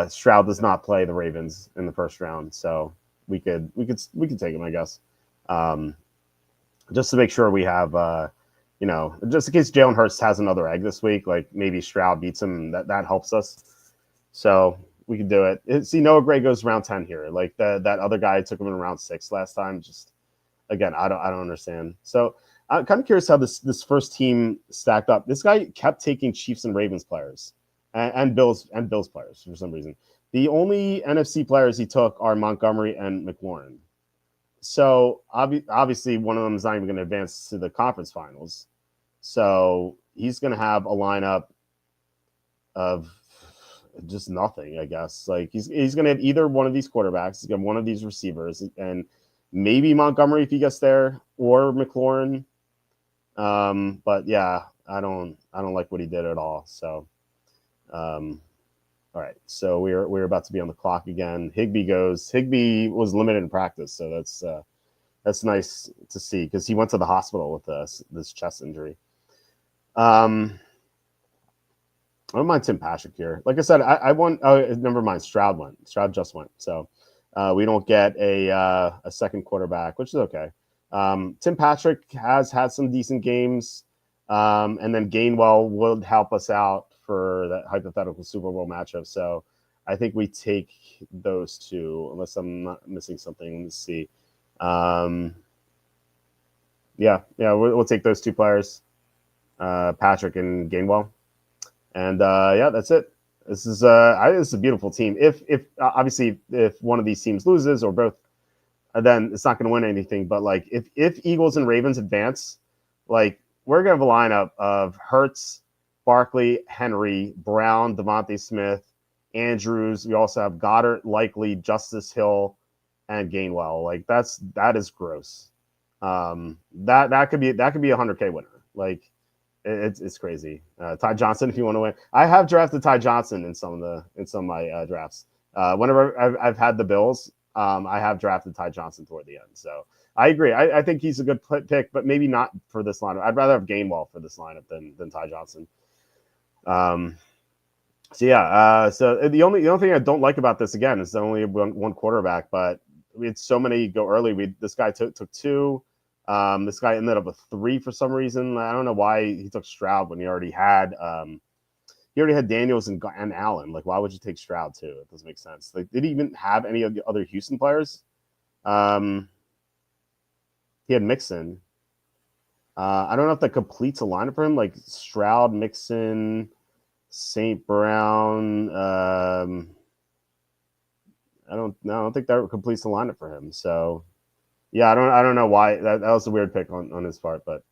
Stroud does not play the Ravens in the first round, so we could take him, I guess, just to make sure we have just in case Jalen Hurts has another egg this week, like maybe Stroud beats him, that helps us. So we can do it. See, Noah Gray goes round 10 here. Like that other guy took him in round 6 last time. Just again, I don't understand. So I'm kind of curious how this first team stacked up. This guy kept taking Chiefs and Ravens players and Bills players for some reason. The only NFC players he took are Montgomery and McLaurin. So obviously one of them is not even going to advance to the conference finals. So he's going to have a lineup of just nothing, I guess. Like he's going to have either one of these quarterbacks, he's going to have one of these receivers, and maybe Montgomery if he gets there, or McLaurin. But yeah, I don't like what he did at all. So, all right. So we're about to be on the clock again. Higbee goes. Higbee was limited in practice, so that's nice to see because he went to the hospital with this chest injury. I don't mind Tim Patrick here. Like I said, I won. Oh, never mind. Stroud went. Stroud just went. So. We don't get a second quarterback, which is okay. Tim Patrick has had some decent games, and then Gainwell would help us out for that hypothetical Super Bowl matchup. So I think we take those two, unless I'm not missing something. Let's see. Yeah, we'll take those two players, Patrick and Gainwell, and yeah, that's it. This is a beautiful team. If obviously if one of these teams loses or both, then it's not going to win anything. But like if Eagles and Ravens advance, like we're going to have a lineup of Hurts, Barkley, Henry, Brown, Devontae Smith, Andrews. We also have Goddard, Likely, Justice Hill, and Gainwell. Like that is gross. That could be a 100K winner. Like. It's crazy. Ty Johnson, if you want to win, I have drafted Ty Johnson in some of my drafts. Whenever I've had the Bills, I have drafted Ty Johnson toward the end. So I agree. I think he's a good pick, but maybe not for this lineup. I'd rather have Gainwell for this lineup than Ty Johnson. So yeah. So the only thing I don't like about this again is only one quarterback, but we had so many go early. This guy took two. This guy ended up with three for some reason. I don't know why he took Stroud when he already had Daniels and Allen. Like, why would you take Stroud too? It doesn't make sense. Like, did he even have any of the other Houston players? He had Mixon. I don't know if that completes a lineup for him. Like Stroud, Mixon, St. Brown. I don't think that completes the lineup for him. So yeah, I don't know why that was a weird pick on his part, but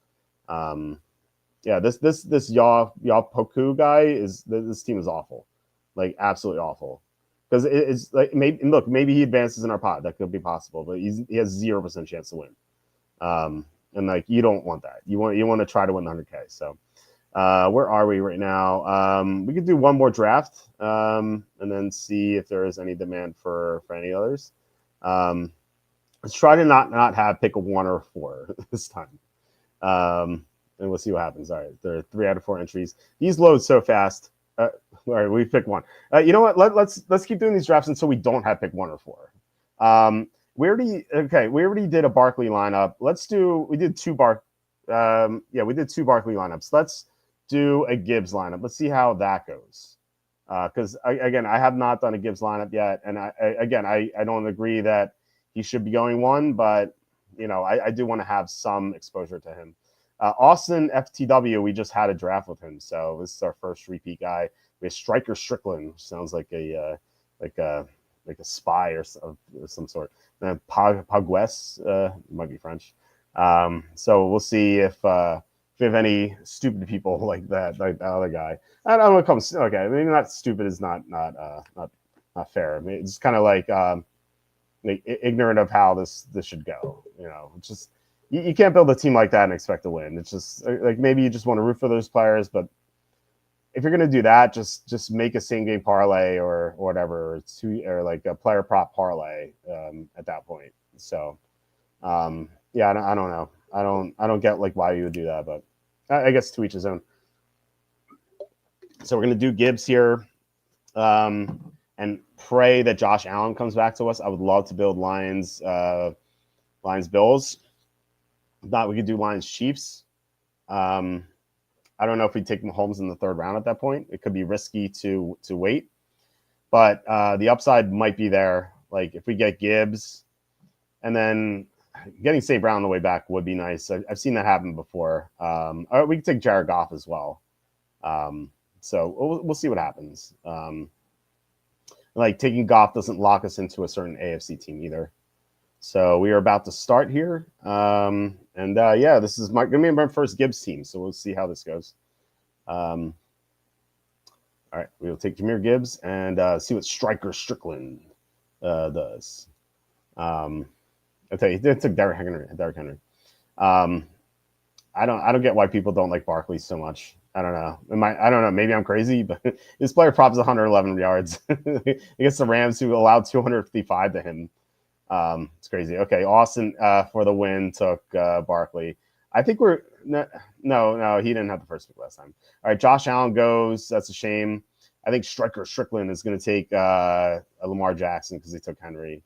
yeah, this Yaw Poku guy this team is awful, like absolutely awful. Because it's like maybe he advances in our pot. That could be possible, but he has 0% chance to win. And like you don't want that. You want to try to win the 100K. So where are we right now? We could do one more draft and then see if there is any demand for any others. Let's try to not have pick a 1 or 4 this time. And we'll see what happens. All right, there are 3 out of 4 entries. These load so fast. All right, we picked 1. You know what? Let's keep doing these drafts until we don't have pick 1 or 4. We already did a Barkley lineup. We did 2 we did 2 Barkley lineups. Let's do a Gibbs lineup. Let's see how that goes. Because again, I have not done a Gibbs lineup yet, and I don't agree that he should be going 1, but I do want to have some exposure to him. Austin FTW, we just had a draft with him, so this is our first repeat guy. We have Striker Strickland, which sounds like a spy or some sort. And Pagues, might be French. So we'll see if we have any stupid people like that other guy. I don't know what comes. Okay, maybe not stupid is not fair. I mean, it's kind of like ignorant of how this should go. It's just. You can't build a team like that and expect to win. It's just like maybe you just want to root for those players, but if you're going to do that, just make a same game parlay or whatever, or like a player prop parlay at that point. So yeah, I don't know. I don't get like why you would do that, but I guess to each his own. So we're going to do Gibbs here and pray that Josh Allen comes back to us. I would love to build Lions Bills. If not, we could do Lions Chiefs. I don't know if we take Mahomes in the 3rd round at that point. It could be risky to wait, but the upside might be there. Like if we get Gibbs, and then getting St. Brown on the way back would be nice. I've seen that happen before. Or we could take Jared Goff as well. So we'll see what happens. Like taking Goff doesn't lock us into a certain AFC team either. So we are about to start here. Yeah, this is going to be my first Gibbs team. So we'll see how this goes. All right, we'll take Jahmyr Gibbs and see what Striker Strickland does. I'll tell you, it took Derrick Henry. I don't get why people don't like Barkley so much. I don't know. I don't know. Maybe I'm crazy, but his player prop is 111 yards against the Rams, who allowed 255 to him. It's crazy. Okay, Austin for the win took Barkley. I think no, he didn't have the first pick last time. All right, Josh Allen goes. That's a shame. I think Striker Strickland is going to take Lamar Jackson because he took Henry.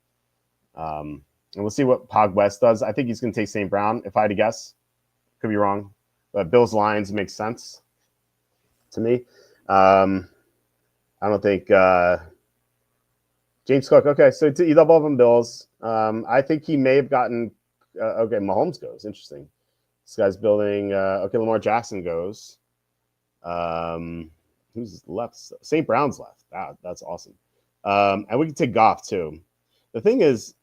And we'll see what Pagues does. I think he's going to take St. Brown, if I had to guess. Could be wrong. But Bills Lions makes sense to me. I don't think James Cook. Okay, so you double up on Bills. I think he may have gotten okay, Mahomes goes. Interesting. This guy's building okay, Lamar Jackson goes. Who's left? St. Brown's left. Wow, that's awesome. And we can take Goff too. The thing is,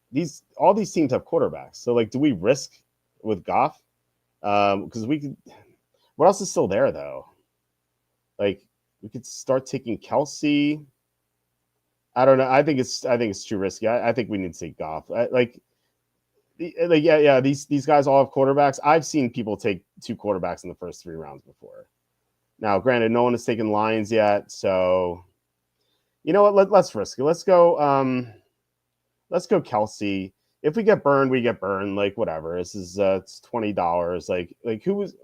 all these teams have quarterbacks. So like, do we risk with Goff? Because we could. What else is still there though? Like we could start taking Kelsey. I don't know. I think it's too risky. I think we need to take Goff. Yeah. These guys all have quarterbacks. I've seen people take 2 quarterbacks in the first 3 rounds before. Now, granted, no one has taken Lions yet, so You know what? Let's risk it. Let's go. Let's go Kelsey. If we get burned, we get burned. Like whatever. This is it's $20. Like who was?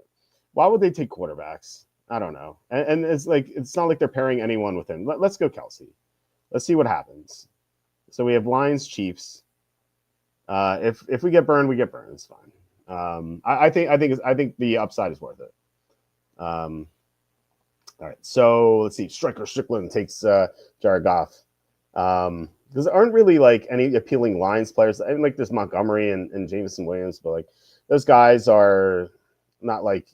Why would they take quarterbacks? I don't know. And it's like it's not like they're pairing anyone with him. Let's go Kelsey. Let's see what happens. So we have Lions, Chiefs. If we get burned, we get burned. It's fine. I think the upside is worth it. All right. So let's see. Striker Strickland takes Jared Goff. Because there aren't really like any appealing Lions players. I mean, like there's Montgomery and Jameson Williams, but like those guys are not like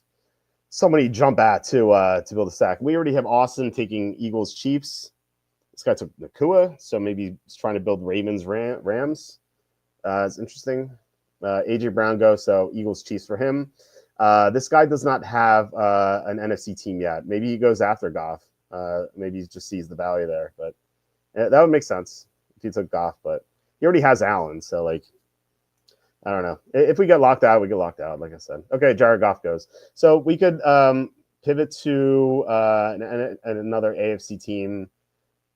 somebody jump at to build a stack. We already have Austin taking Eagles Chiefs. This guy took Nakua, so maybe he's trying to build Ravens Rams. It's interesting. AJ Brown goes, so Eagles Chiefs for him. This guy does not have an NFC team yet. Maybe he goes after Goff. Maybe he just sees the value there, but that would make sense if he took Goff. But he already has Allen, so like I don't know. If we get locked out, we get locked out. Like I said, okay, Jared Goff goes. So we could pivot to another AFC team,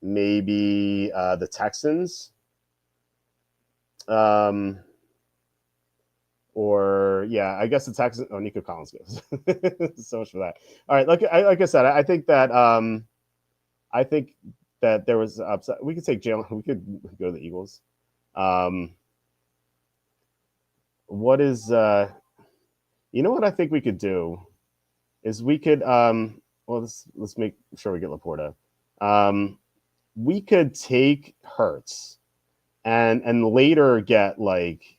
maybe the Texans. Or yeah, I guess the Texans. Oh, Nico Collins goes. So much for that. All right, like I said, I think that there was upside. We could take Jalen. We could go to the Eagles. What is you know what I think we could do is we could well let's make sure we get Laporta. We could take Hurts and later get like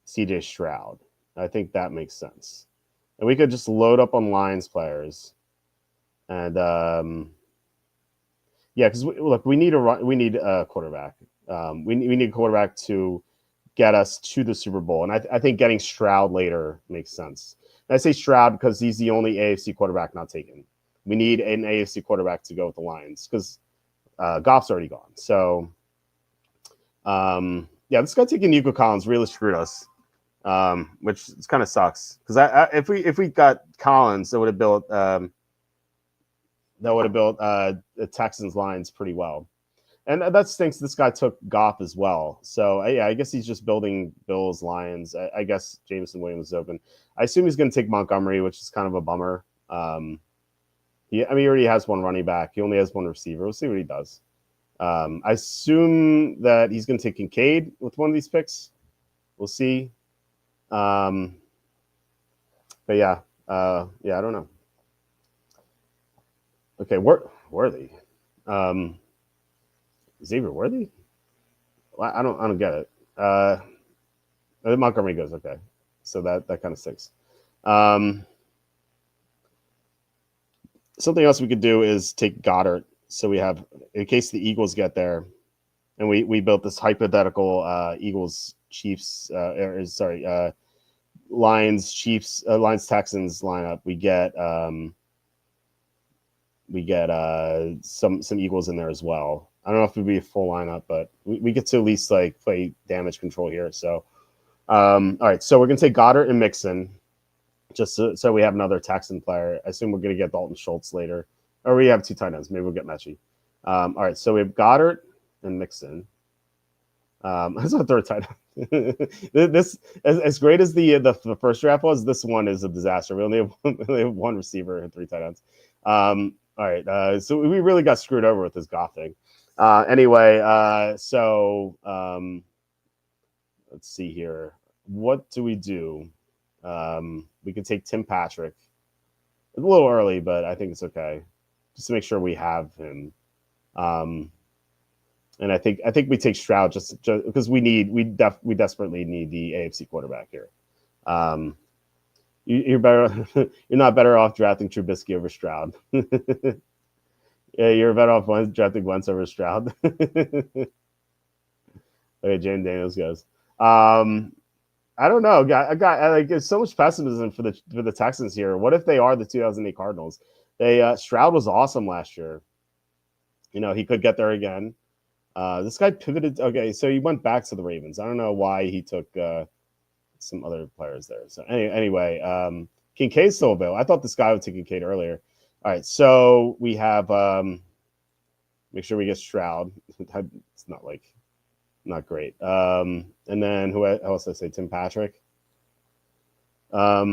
CJ Stroud. I think that makes sense. And we could just load up on Lions players. And yeah, because we need a quarterback. We need a quarterback to get us to the Super Bowl. And I think getting Stroud later makes sense. And I say Stroud because he's the only AFC quarterback not taken. We need an AFC quarterback to go with the Lions because Goff's already gone. So, yeah, this guy taking Nico Collins really screwed us, which kind of sucks. Because if we got Collins, that would have built the Texans lines pretty well. And that stinks. This guy took Goff as well. So, yeah, I guess he's just building Bills, Lions. I guess Jameson Williams is open. I assume he's going to take Montgomery, which is kind of a bummer. He already has one running back. He only has one receiver. We'll see what he does. I assume that he's going to take Kincaid with one of these picks. We'll see. But, yeah. Yeah, I don't know. Okay, Worthy. Xavier Worthy? Well, I don't get it. Montgomery goes, okay. So that kind of sticks. Something else we could do is take Goddard. So we have, in case the Eagles get there, and we built this hypothetical Eagles Chiefs, Lions Chiefs, Lions Texans lineup. We get some Eagles in there as well. I don't know if it would be a full lineup, but we get to at least like play damage control here. So, all right. So we're gonna take Goddard and Mixon, just so we have another Texan player. I assume we're gonna get Dalton Schultz later, or we have two tight ends. Maybe we'll get Mechie. All right. So we have Goddard and Mixon. That's a third tight end. This as great as the first draft was. This one is a disaster. We only have one receiver and three tight ends. All right. So we really got screwed over with this Goff thing. Anyway, so let's see here. What do we do? We can take Tim Patrick. It's a little early, but I think it's okay. Just to make sure we have him. And I think we take Stroud just because we desperately need the AFC quarterback here. You're better. You're not better off drafting Trubisky over Stroud. Yeah, you're better off drafting Wentz over Stroud. Okay, James Daniels goes. I don't know. I like there's so much pessimism for the Texans here. What if they are the 2008 Cardinals? Stroud was awesome last year. You know, he could get there again. This guy pivoted. Okay, so he went back to the Ravens. I don't know why he took some other players there. So anyway, Kincaid's still available. I thought this guy would take Kincaid earlier. All right, so we have Make sure we get Stroud. It's not great. And then who else did I say? Tim Patrick. I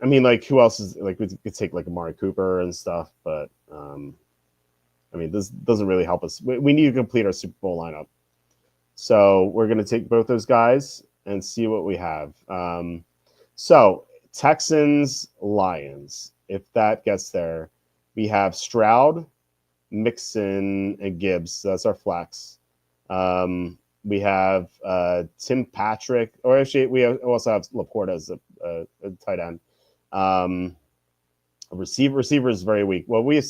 mean, like, who else is like we could take like Amari Cooper and stuff, but I mean, this doesn't really help us. We need to complete our Super Bowl lineup, so we're gonna take both those guys and see what we have. So Texans Lions, if that gets there, we have Stroud, Mixon, and Gibbs. So that's our flex. We have Tim Patrick, or actually we also have Laporta as a tight end. Receiver is very weak. Well, we have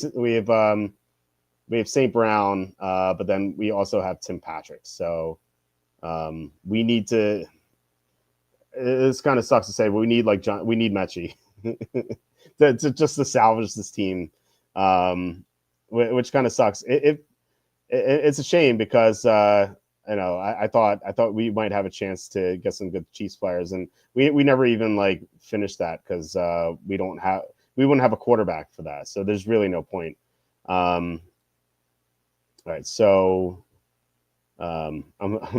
St. Brown, but then we also have Tim Patrick. So we need to. This kind of sucks to say, but we need we need Mechie to salvage this team, which kind of sucks. It's a shame because I thought we might have a chance to get some good Chiefs players, and we never even finished that because we wouldn't have a quarterback for that, so there's really no point. All right, so I'm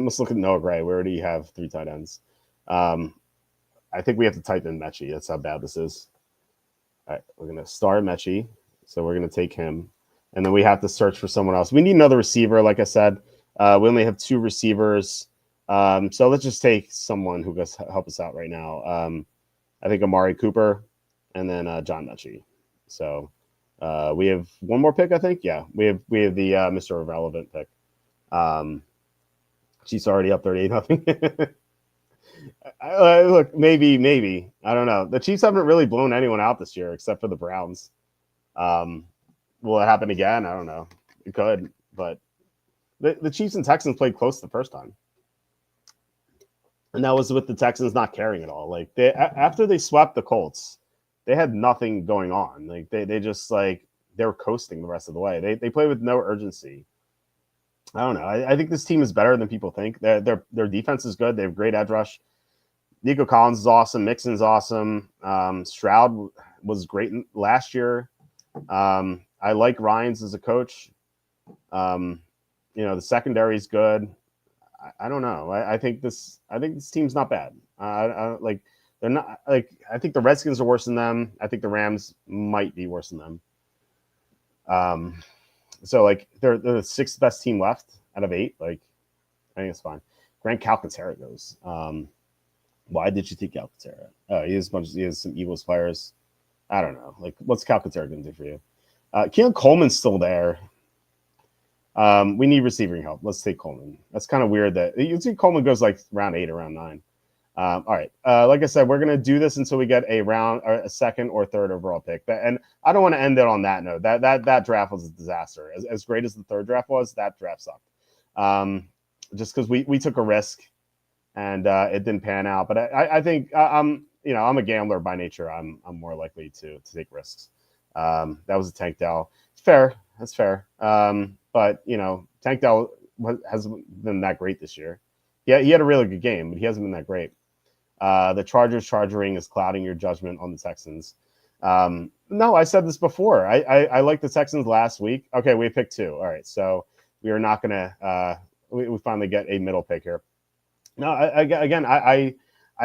just looking at Noah Gray. We already have 3 tight ends. I think we have to type in Mechie. That's how bad this is. All right, we're gonna start Mechie, so we're gonna take him, and then we have to search for someone else. We need another receiver, like I said. We only have 2 receivers, so let's just take someone who can help us out right now. I think Amari Cooper, and then John Mechie. So we have one more pick, I think. Yeah, we have the Mr. Irrelevant pick. She's already up 38-0. Look, maybe I don't know. The Chiefs haven't really blown anyone out this year except for the Browns. Will it happen again? I don't know. It could, but the Chiefs and Texans played close the first time, and that was with the Texans not caring at all. After they swept the Colts, they had nothing going on. They just they were coasting the rest of the way. They played with no urgency. I don't know. I think this team is better than people think. Their defense is good. They have great edge rush. Nico Collins is awesome. Mixon's awesome. Stroud was great last year. I like Ryans as a coach. The secondary is good. I don't know. I think this team's not bad. They're not I think the Redskins are worse than them. I think the Rams might be worse than them. So they're the 6th best team left out of 8. I think it's fine. Grant Calcaterra goes. Why did you take Calcaterra? Oh, he has some Eagles players. I don't know. What's Calcaterra going to do for you? Keon Coleman's still there. We need receiving help. Let's take Coleman. That's kind of weird that you see Coleman goes round 8 or round 9. All right. Like I said, we're going to do this until we get a 2nd or 3rd overall pick. And I don't want to end it on that note. That draft was a disaster. As great as the 3rd draft was, that draft sucked. Just because we took a risk and it didn't pan out. But I think I'm a gambler by nature. I'm more likely to take risks. That was a Tank Dell. It's fair. That's fair. But Tank Dell hasn't been that great this year. Yeah, he had a really good game, but he hasn't been that great. The Charging is clouding your judgment on the Texans. No, I said this before. I liked the Texans last week. Okay, we picked 2. All right, so we are not going to we finally get a middle pick here. No, I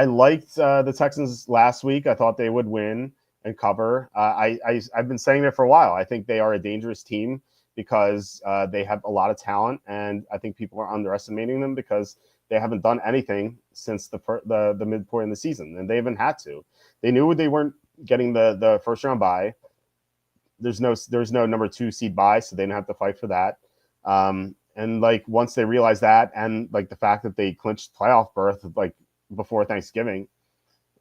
liked the Texans last week. I thought they would win and cover. I've been saying that for a while. I think they are a dangerous team because they have a lot of talent, and I think people are underestimating them because they haven't done anything since the midpoint in the season, and they haven't had to. They knew they weren't getting the first round bye. There's no number 2 seed bye, so they didn't have to fight for that. And once they realized that, and the fact that they clinched playoff berth before Thanksgiving,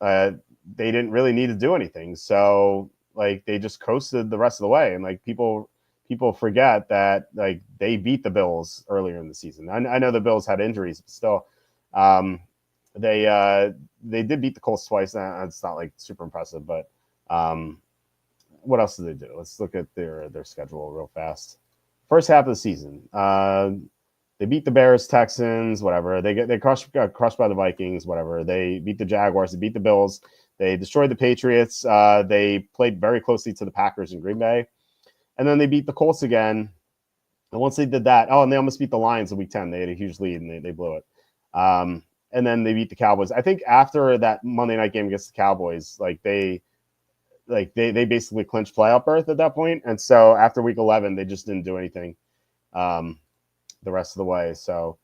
they didn't really need to do anything. So they just coasted the rest of the way, and people forget that they beat the Bills earlier in the season. I know the Bills had injuries, but still, they did beat the Colts twice. It's not super impressive, but what else did they do? Let's look at their schedule real fast. First half of the season, they beat the Bears, Texans, whatever. They got crushed by the Vikings, whatever. They beat the Jaguars. They beat the Bills. They destroyed the Patriots. They played very closely to the Packers in Green Bay. And then they beat the Colts again. And once they did that, and they almost beat the Lions in week 10. They had a huge lead and they blew it. And then they beat the Cowboys. I think after that Monday night game against the Cowboys, they basically clinched playoff berth at that point. And so after week 11, they just didn't do anything the rest of the way. So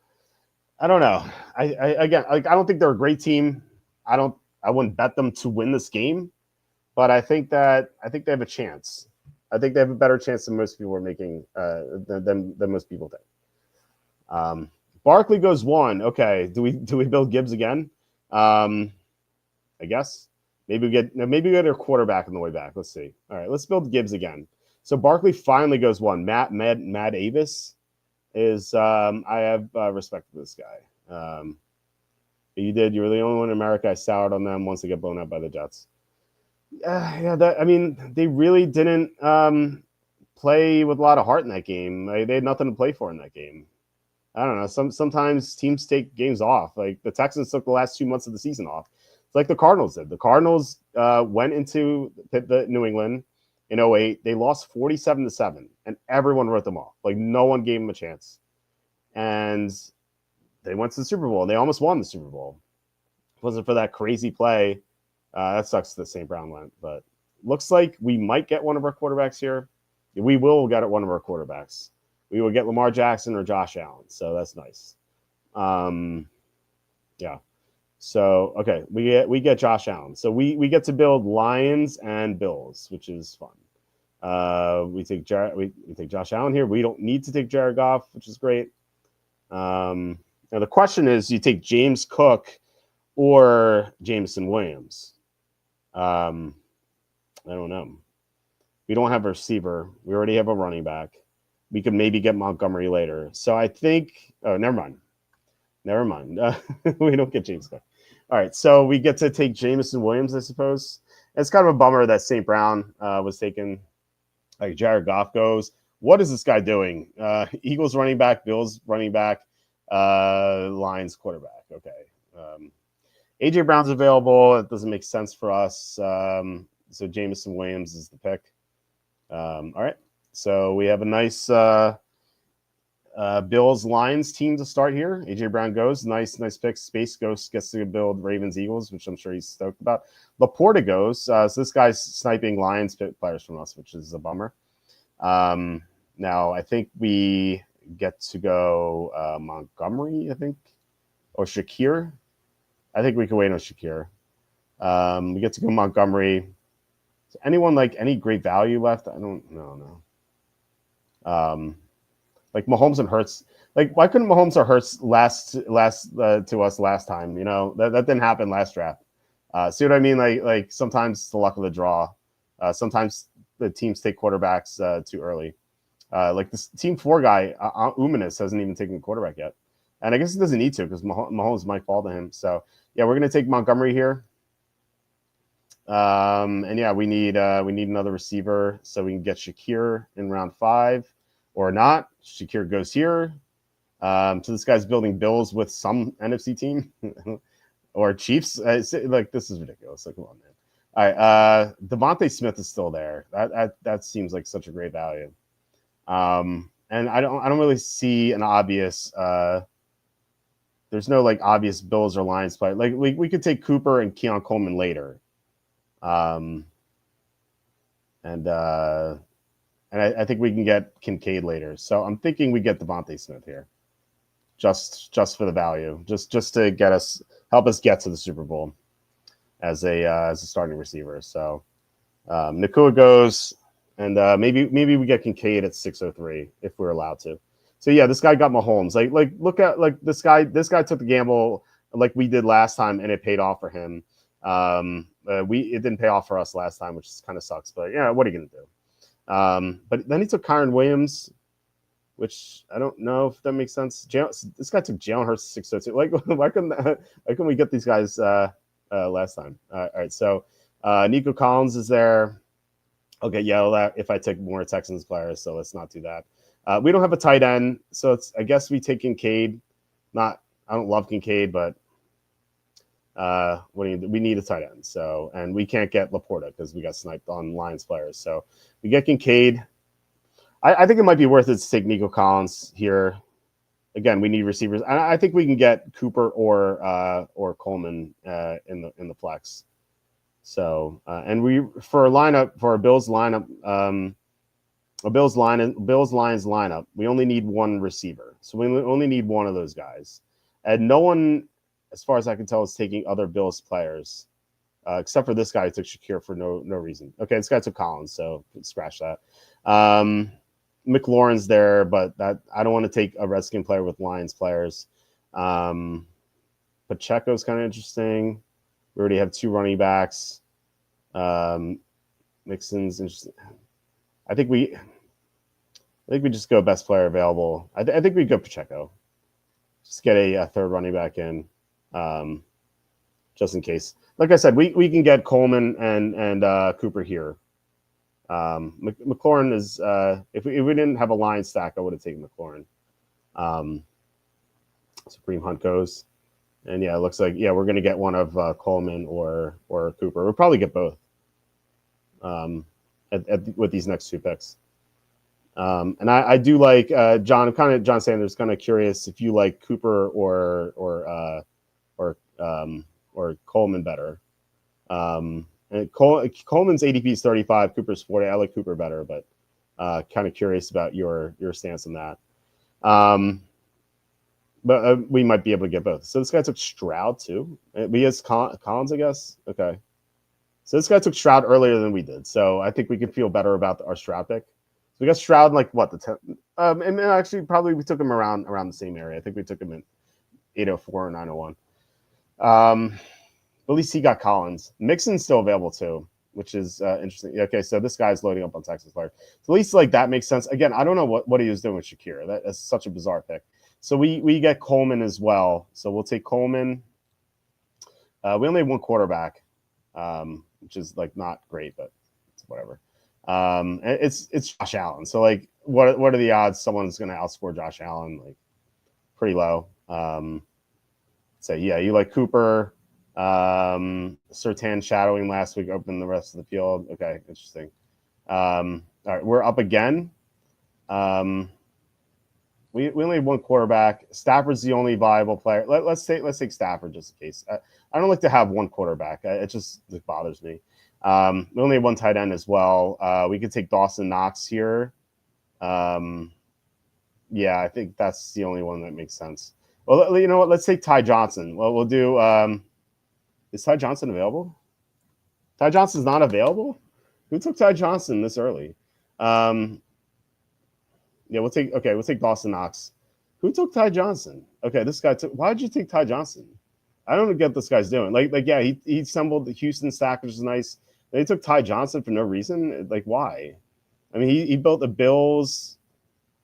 I don't know. Again, I don't think they're a great team. I wouldn't bet them to win this game, but I think they have a chance. I think they have a better chance than most people are making than most people think. Barkley goes 1. Okay, do we build Gibbs again? I guess maybe we get our quarterback on the way back. Let's see. All right, let's build Gibbs again. So Barkley finally goes 1. Matt Avis is I have respect for this guy. You did. You were the only one in America I soured on them once they get blown out by the Jets. They really didn't play with a lot of heart in that game. They had nothing to play for in that game. I don't know. Sometimes teams take games off. Like the Texans took the last 2 months of the season off. It's like the Cardinals did. The Cardinals went into the New England in 2008. They lost 47-7, and everyone wrote them off. Like no one gave them a chance. And they went to the Super Bowl, and they almost won the Super Bowl. If it wasn't for that crazy play. That sucks that St. Brown went, but looks like we might get one of our quarterbacks here. We will get one of our quarterbacks. We will get Lamar Jackson or Josh Allen, so that's nice. Yeah. So okay, we get Josh Allen. So we get to build Lions and Bills, which is fun. We take Josh Allen here. We don't need to take Jared Goff, which is great. Now the question is, you take James Cook or Jameson Williams. I don't know. We don't have a receiver. We already have a running back. We could maybe get Montgomery later. So I think, never mind. We don't get James Cook. All right. So we get to take Jameson Williams, I suppose. It's kind of a bummer that St. Brown was taken. Like Jared Goff goes. What is this guy doing? Eagles running back, Bills running back, Lions quarterback. Okay. AJ Brown's available. It doesn't make sense for us. So Jameson Williams is the pick. All right. So we have a nice Bills Lions team to start here. AJ Brown goes. Nice pick. Space Ghost gets to build Ravens Eagles, which I'm sure he's stoked about. Laporta goes. So this guy's sniping Lions players from us, which is a bummer. Now I think we get to go Montgomery, I think, or Shakir. I think we can wait on Shakir. We get to go Montgomery. Is anyone like any great value left? I don't know. Like Mahomes and Hurts. Like why couldn't Mahomes or Hurts last to us last time? You know that didn't happen last draft. See what I mean? Like sometimes it's the luck of the draw. Sometimes the teams take quarterbacks too early. Like this Team 4 guy, Umanis, hasn't even taken a quarterback yet. And I guess he doesn't need to because Mahomes might fall to him. So, yeah, we're going to take Montgomery here. And, yeah, we need another receiver so we can get Shakir in round 5 or not. Shakir goes here. So this guy's building Bills with some NFC team or Chiefs. Like, this is ridiculous. Like, come on, man. All right, Devontae Smith is still there. That seems like such a great value. And I don't really see an obvious. There's no like obvious Bills or Lions play. Like we could take Cooper and Keon Coleman later. And I think we can get Kincaid later. So I'm thinking we get Devontae Smith here, just for the value, just to help us get to the Super Bowl as a starting receiver. So Nakua goes, and maybe we get Kincaid at 603 if we're allowed to. So yeah, this guy got Mahomes. Like look at like this guy. This guy took the gamble like we did last time, and it paid off for him. It didn't pay off for us last time, which kind of sucks. But yeah, what are you gonna do? But then he took Kyron Williams, which I don't know if that makes sense. This guy took Jalen Hurts 602. Like why couldn't we get these guys last time? All right, so Nico Collins is there. Okay, yeah, if I take more Texans players, so let's not do that. We don't have a tight end, so I guess we take Kincaid. I don't love Kincaid, but we need a tight end. So, and we can't get Laporta because we got sniped on Lions players. So we get Kincaid. I think it might be worth it to take Nico Collins here. Again, we need receivers. I think we can get Cooper or Coleman in the flex. So and we for a Bills lineup, Bills Lions lineup, we only need one receiver. So we only need one of those guys, and no one, as far as I can tell, is taking other Bills players. Except for this guy who took Shakir for no reason. Okay, this guy took Collins, so scratch that. McLaurin's there, but that I don't want to take a Redskin player with Lions players. Pacheco's kind of interesting. We already have 2 running backs. Mixon's interesting. I think we just go best player available. I think we go Pacheco. Just get a third running back in, just in case. Like I said, we can get Coleman and Cooper here. McLaurin is if we didn't have a line stack, I would have taken McLaurin. Supreme Hunt goes, and yeah, it looks like we're gonna get one of Coleman or Cooper. We'll probably get both with these next 2 picks. And I do like John Sanders. Kind of curious if you like Cooper or Coleman better. And Coleman's ADP is 35, Cooper's 40. I like Cooper better, but kind of curious about your stance on that. But we might be able to get both. So this guy took Stroud too. We has Collins, I guess. Okay. So this guy took Stroud earlier than we did. So I think we can feel better about our Stroud pick. So we got Stroud in like what, the 10th? And actually probably we took him around the same area. I think we took him in 804 or 901. At least he got Collins. Mixon's still available too, which is interesting. Okay, so this guy's loading up on Texas players. So at least like that makes sense. Again, I don't know what he was doing with Shakir. That's such a bizarre pick. So we get Coleman as well. So we'll take Coleman. We only have 1 quarterback, which is like not great, but it's whatever. And it's Josh Allen. So like, what are the odds someone's going to outscore Josh Allen? Like, pretty low. So yeah, you like Cooper. Surtain shadowing last week, opened the rest of the field. Okay, interesting. All right, we're up again. We only have 1 quarterback. Stafford's the only viable player. Let's take Stafford just in case. I don't like to have 1 quarterback. It bothers me. We only have 1 tight end as well. We could take Dawson Knox here. Yeah, I think that's the only one that makes sense. Well, you know what? Let's take Ty Johnson. Well, we'll do. Is Ty Johnson available? Ty Johnson's not available? Who took Ty Johnson this early? Yeah, we'll take Dawson Knox. Who took Ty Johnson? Okay, this guy took. Why did you take Ty Johnson? I don't get what this guy's doing. Like yeah, he assembled the Houston stack, which is nice. They took Ty Johnson for no reason. Like, why? I mean, he built the Bills.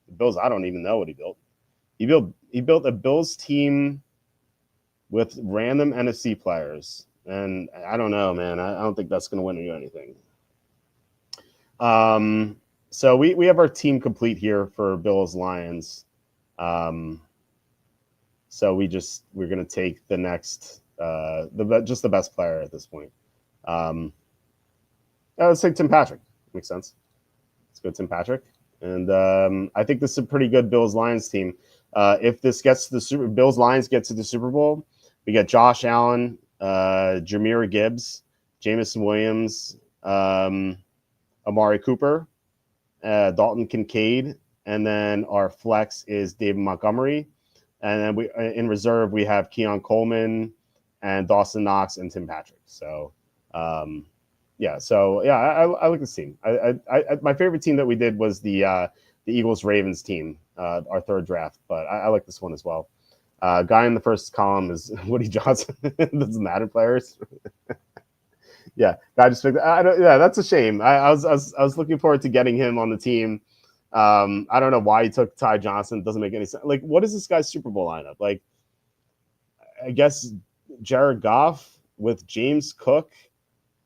The Bills, I don't even know what he built. He built a Bills team with random NFC players. And I don't know, man. I don't think that's going to win you anything. So we have our team complete here for Bills Lions. So we're going to take the next, just the best player at this point. Let's take Tim Patrick. Makes sense. Let's go Tim Patrick. And I think this is a pretty good Bills Lions team. If this gets to the Bills Lions get to the Super Bowl, we got Josh Allen, Jahmyr Gibbs, Jamison Williams, Amari Cooper, Dalton Kincaid, and then our flex is David Montgomery. And then in reserve, we have Keon Coleman and Dawson Knox and Tim Patrick. So, I like this team. My favorite team that we did was the Eagles-Ravens team, our 3rd draft, but I like this one as well. Guy in the first column is Woody Johnson. Doesn't matter, players. Yeah, guy just picked. Yeah, that's a shame. I was looking forward to getting him on the team. I don't know why he took Ty Johnson. It doesn't make any sense. Like, what is this guy's Super Bowl lineup? Like, I guess Jared Goff with James Cook,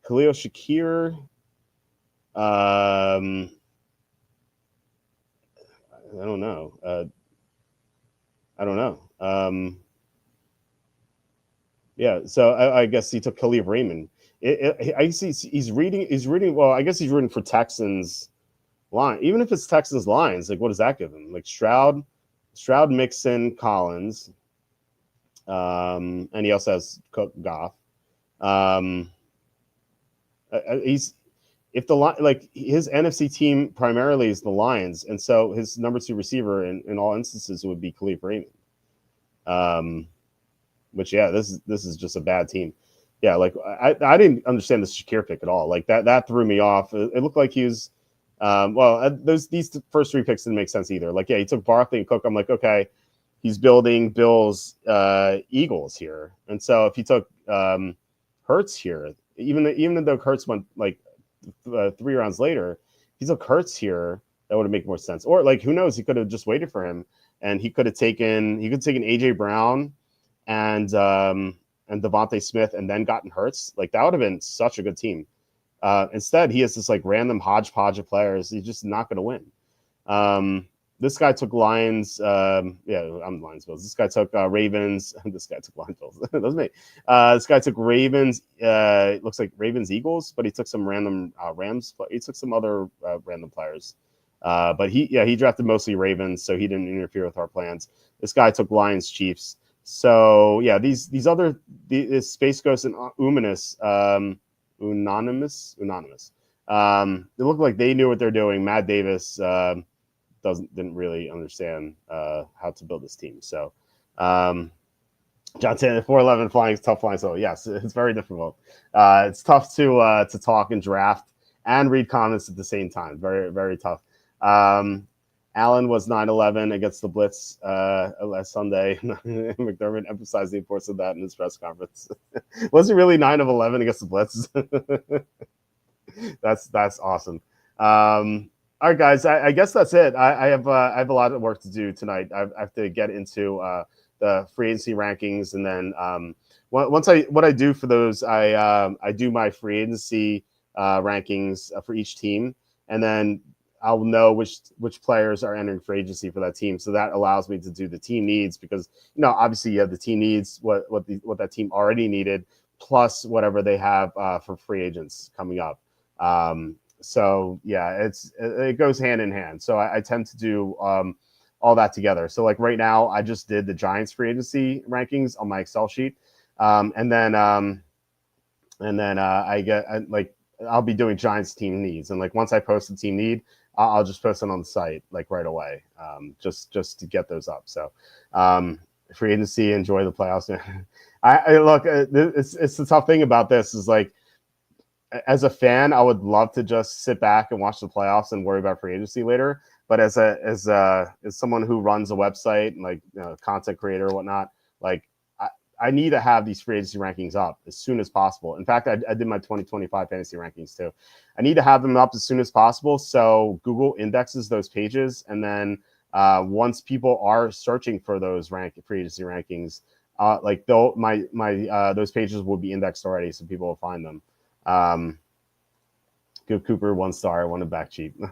Khalil Shakir. I don't know. Yeah, so I guess he took Khalif Raymond. I see he's reading. Well, I guess he's rooting for Texans line, even if it's Texans Lions, like what does that give him? Like Stroud, Mixon, Collins, and he also has Cook, Goff. He's if the like his NFC team primarily is the Lions, and so his number 2 receiver in all instances would be Khalif Raymond. Which this is just a bad team. Yeah, like I didn't understand the Shakir pick at all. Like that threw me off. It looked like he was these first 3 picks didn't make sense either. Like he took Barkley and Cook. I'm like, okay, he's building Bills Eagles here, and so if he took Hurts here, even though Hurts went like 3 rounds later, if he took Hurts here, that would have made more sense. Or like who knows, he could have just waited for him, and he could have taken AJ Brown and Devontae Smith and then gotten Hurts. Like that would have been such a good team. Instead, he has this like random hodgepodge of players. He's just not going to win. This guy took Lions. I'm Lions Bills. This guy took Ravens. This guy took Lions Bills. That was me. This guy took Ravens. It looks like Ravens Eagles, but he took some random Rams. He took some other random players. But he drafted mostly Ravens, so he didn't interfere with our plans. This guy took Lions Chiefs. So yeah, these Space Ghost and Unanimous. It looked like they knew what they're doing. Matt Davis didn't really understand how to build this team. So John Taylor 411 flying is tough flying. So yes, it's very difficult. It's tough to talk and draft and read comments at the same time. Very, very tough. Allen was 9-11 against the Blitz last Sunday. McDermott emphasized the importance of that in his press conference. Was it really 9 of 11 against the Blitz? That's awesome. All right, guys. I guess that's it. I have a lot of work to do tonight. I have to get into the free agency rankings, and then what I do for those, I do my free agency rankings for each team, and then I'll know which players are entering free agency for that team. So that allows me to do the team needs, because obviously you have the team needs what that team already needed, plus whatever they have for free agents coming up. So yeah, it goes hand in hand. So I tend to do all that together. So like right now, I just did the Giants free agency rankings on my Excel sheet, and then I'll be doing Giants team needs, and like once I post the team need, I'll just post it on the site like right away, just to get those up. So free agency, enjoy the playoffs. I look, it's the tough thing about this is like, as a fan, I would love to just sit back and watch the playoffs and worry about free agency later. But as someone who runs a website and like content creator or whatnot, like I need to have these free agency rankings up as soon as possible. In fact, I did my 2025 fantasy rankings too. I need to have them up as soon as possible, so Google indexes those pages, and then once people are searching for those free agency rankings, like those pages will be indexed already, so people will find them. Give Cooper 1 star. I want to back cheap. All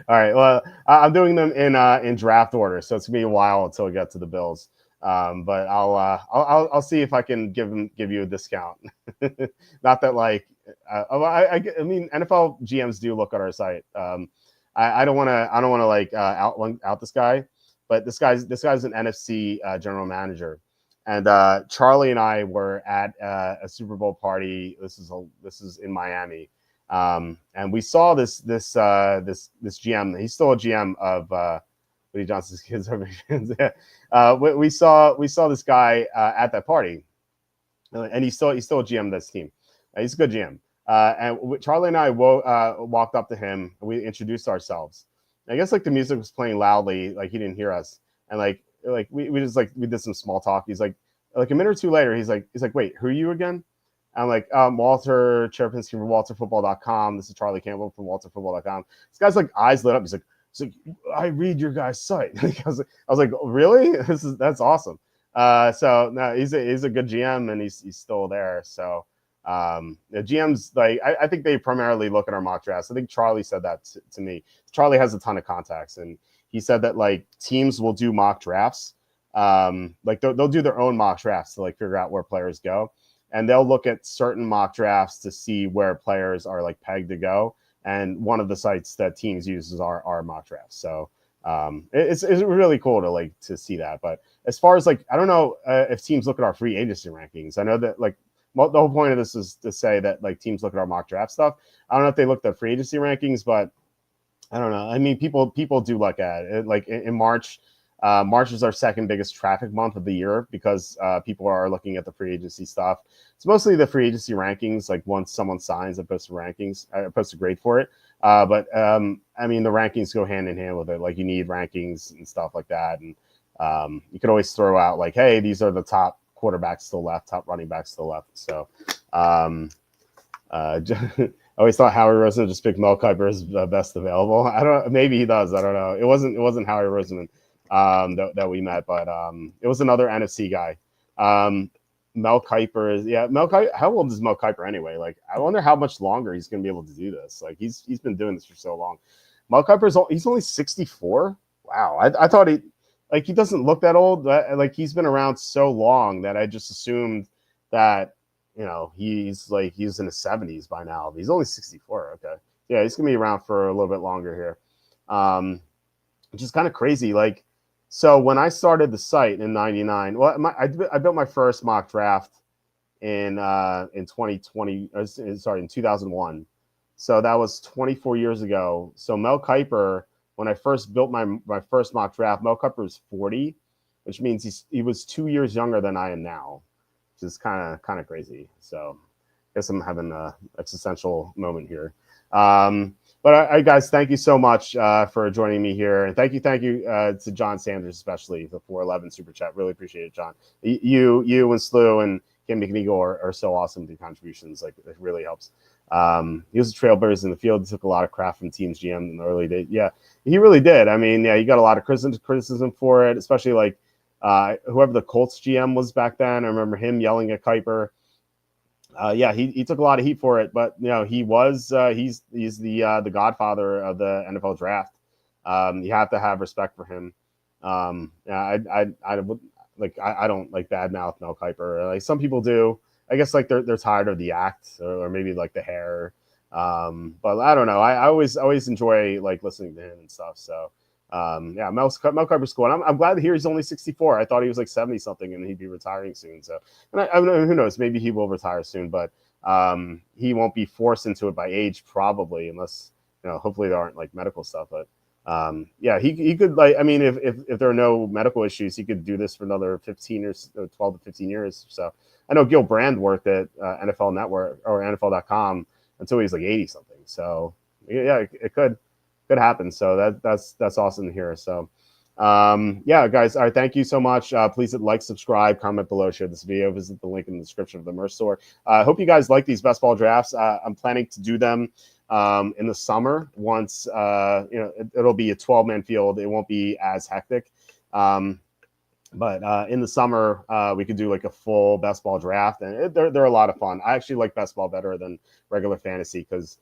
right. Well, I'm doing them in draft order, so it's gonna be a while until we get to the Bills. But I'll see if I can give you a discount. Not that like I mean NFL GMs do look at our site. I don't want to like out this guy, but this guy's an NFC general manager, and Charlie and I were at a Super Bowl party. This is in Miami. And we saw this GM. He's still a GM of Woody Johnson's kids. We saw this guy at that party, and he's still a GM of this team. He's a good GM. And Charlie and I walked up to him, and we introduced ourselves. And I guess like the music was playing loudly, like he didn't hear us, and like we just like we did some small talk. He's like a minute or two later, he's like, wait, who are you again? I'm like, Walter Cherpinski from WalterFootball.com. This is Charlie Campbell from WalterFootball.com. This guy's like eyes lit up. He's like, I read your guys' site. I was like, really? That's awesome. So no, he's a good GM, and he's still there. So the GMs, like I think they primarily look at our mock drafts. I think Charlie said that to me. Charlie has a ton of contacts, and he said that like teams will do mock drafts. Like they'll do their own mock drafts to like figure out where players go. And they'll look at certain mock drafts to see where players are like pegged to go. and one of the sites that teams use is our mock drafts. So it's really cool to see that. But as far as I don't know if teams look at our free agency rankings. I know that the whole point of this is to say that teams look at our mock draft stuff. I don't know if they looked at free agency rankings, but I don't know. I mean, people do look at it. In March, March is our second biggest traffic month of the year because people are looking at the free agency stuff. It's mostly the free agency rankings. Once someone signs, I post rankings. I post a grade for it. But I mean, the rankings go hand in hand with it. You need rankings and stuff like that. And you could always throw out hey, these are the top quarterbacks to the left, top running backs to the left. So I always thought Howie Roseman just picked Mel Kiper as best available. I don't know. Maybe he does. I don't know. It wasn't Howie Roseman that we met, but it was another NFC guy. Mel Kiper is Mel Kiper. How old is Mel Kiper anyway? I wonder how much longer he's going to be able to do this. He's been doing this for so long. Mel Kiper's he's only 64. Wow, I thought he doesn't look that old. He's been around so long that I just assumed that he's in his 70s by now. He's only 64. Okay, yeah, he's gonna be around for a little bit longer here, which is kind of crazy. So when I started the site in '99, I built my first mock draft in 2020. Sorry, in 2001. So that was 24 years ago. So Mel Kiper, when I first built my first mock draft, Mel Kiper was 40, which means he was 2 years younger than I am now, which is kind of crazy. So I guess I'm having an existential moment here. But guys, thank you so much for joining me here, and thank you to John Sanders, especially the 411 super chat. Really appreciate it, John. You and Slew and Kim McNeagle are so awesome with the contributions. It really helps. He was a trailblazer in the field. He took a lot of crap from teams GM in the early days. Yeah, he really did. I mean, yeah, he got a lot of criticism for it, especially whoever the Colts GM was back then. I remember him yelling at Kiper. He took a lot of heat for it, but he was he's the godfather of the NFL draft. You have to have respect for him. I don't badmouth Mel Kiper. Some people do. I guess they're tired of the act or maybe the hair. But I don't know. I always enjoy listening to him and stuff. So Mel Kiper's cool. And I'm glad to hear he's only 64. I thought he was 70 something and he'd be retiring soon. So, and I don't know, who knows? Maybe he will retire soon, but he won't be forced into it by age probably, unless hopefully there aren't medical stuff. But he could I mean, if there are no medical issues, he could do this for another 15 years, 12 to 15 years. So I know Gil Brand worked at NFL Network or NFL.com until he was 80 something. So yeah, it could happen. So that's awesome to hear. So guys, all right, thank you so much. Please hit subscribe, comment below, share this video, visit the link in the description of the merch store. I hope you guys like these best ball drafts. I'm planning to do them in the summer once it'll be a 12-man field. It won't be as hectic. But in the summer, we could do a full best ball draft, and they're a lot of fun. I actually like best ball better than regular fantasy because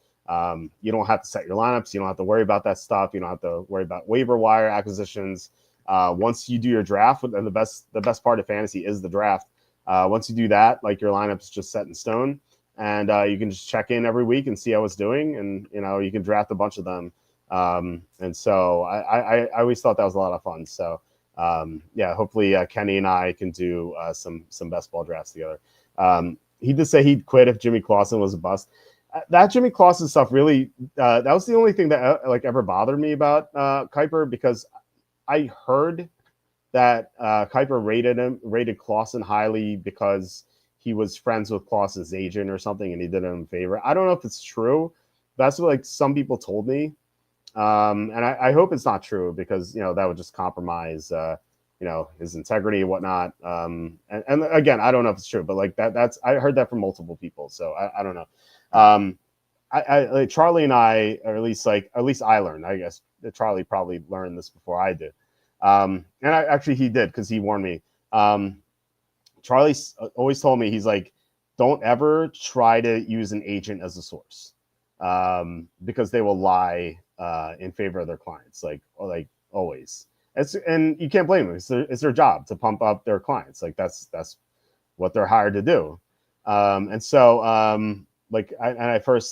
you don't have to set your lineups. You don't have to worry about that stuff. You don't have to worry about waiver wire acquisitions. Once you do your draft, and the best part of fantasy is the draft. Once you do that, your lineup's just set in stone, and you can just check in every week and see how it's doing, and you can draft a bunch of them. And so I always thought that was a lot of fun. So hopefully Kenny and I can do some best ball drafts together. He did say he'd quit if Jimmy Clausen was a bust. That Jimmy Clausen stuff really, that was the only thing that ever bothered me about Kiper, because I heard that Kiper rated Clausen highly because he was friends with Clausen's agent or something, and he did him a favor. I don't know if it's true. That's what some people told me, and I hope it's not true, because that would just compromise his integrity and whatnot. And again, I don't know if it's true, but that's I heard that from multiple people, so I don't know. Charlie and I, or at least I learned, I guess that Charlie probably learned this before I did. And he did, because he warned me. Charlie always told me, he's don't ever try to use an agent as a source, because they will lie in favor of their clients, always. And you can't blame them. It's their job to pump up their clients. That's what they're hired to do. And so I first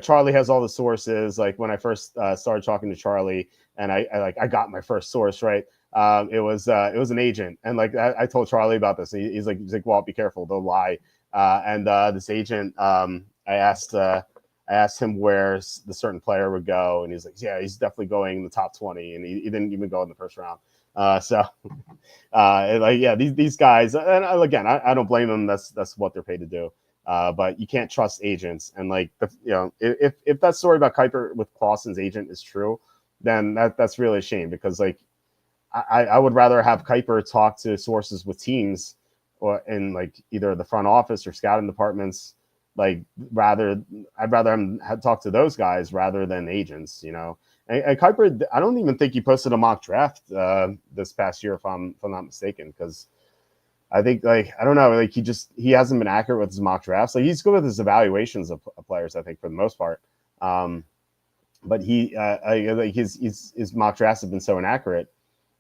Charlie has all the sources. Like when I first started talking to Charlie, and I got my first source, right. It was an agent, and like I told Charlie about this. And he's like, Walt, be careful, they'll lie. And this agent, I asked him where the certain player would go, and he's like, yeah, he's definitely going in the top 20, and he didn't even go in the first round. These guys, and again, I don't blame them. That's what they're paid to do. But you can't trust agents, and like if that story about Kuiper with Clausen's agent is true, then that's really a shame, because like I would rather have Kuiper talk to sources with teams, or in like either the front office or scouting departments. Like I'd rather him talk to those guys rather than agents. And Kuiper, I don't even think he posted a mock draft this past year, if I'm not mistaken, because I think, like, I don't know, like he hasn't been accurate with his mock drafts. Like, he's good with his evaluations of players, I think, for the most part. But his mock drafts have been so inaccurate.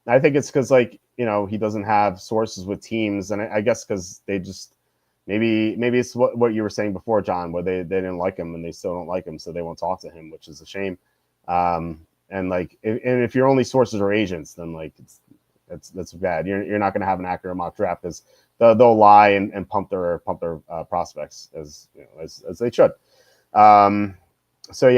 I think it's because, like, he doesn't have sources with teams, and I guess because they just maybe it's what you were saying before, John, where they didn't like him and they still don't like him, so they won't talk to him, which is a shame. And like, if your only sources are agents, then like that's bad. You're not going to have an accurate mock draft, because they'll lie and pump their prospects as they should. So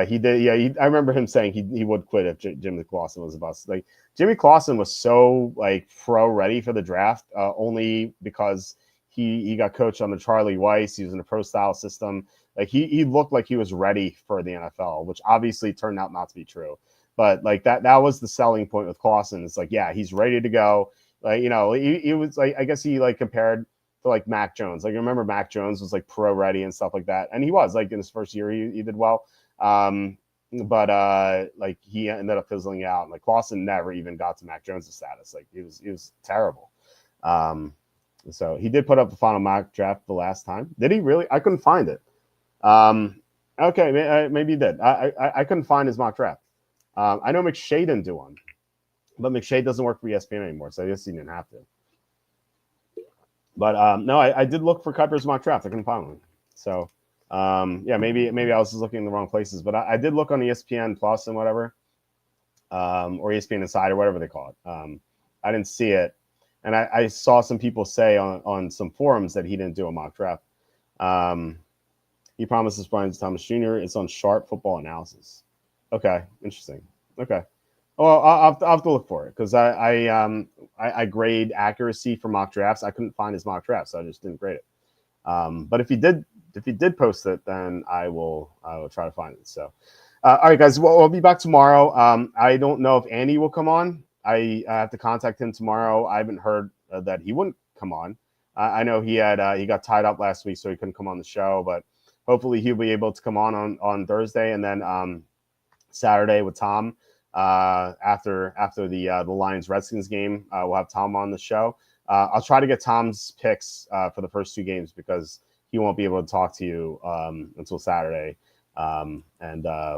he did. Yeah, I remember him saying he would quit if Jimmy Clausen was a bust. Like, Jimmy Clausen was so like pro ready for the draft, only because he got coached on the Charlie Weiss. He was in a pro style system. Like, he looked like he was ready for the NFL, which obviously turned out not to be true. But like that was the selling point with Clausen. It's like, yeah, he's ready to go. Like, he was like, I guess he like compared to like Mac Jones. Like, you remember Mac Jones was like pro ready and stuff like that. And he was, like, in his first year, he did well. But like, he ended up fizzling out. Like, Clausen never even got to Mac Jones' status. Like, he was terrible. So he did put up the final mock draft the last time. Did he really? I couldn't find it. Okay, maybe he did. I couldn't find his mock draft. I know McShay didn't do one, but McShay doesn't work for ESPN anymore, so I guess he didn't have to. But no, I did look for Kuiper's mock draft. I couldn't find one. So maybe I was just looking in the wrong places. But I did look on ESPN Plus and whatever, or ESPN Insider, whatever they call it. I didn't see it, and I saw some people say on some forums that he didn't do a mock draft. He promises Brian Thomas Jr. It's on Sharp Football Analysis. Okay, interesting. Okay, well, I'll have to look for it, because I grade accuracy for mock drafts. I couldn't find his mock draft, so I just didn't grade it. But if he did post it, then I will try to find it. So, all right, guys, we'll be back tomorrow. I don't know if Andy will come on. I have to contact him tomorrow. I haven't heard that he wouldn't come on. I know he got tied up last week, so he couldn't come on the show, but hopefully he'll be able to come on Thursday, and then Saturday with Tom after the Lions Redskins game. We'll have Tom on the show. I'll try to get Tom's picks for the first two games, because he won't be able to talk to you until Saturday. And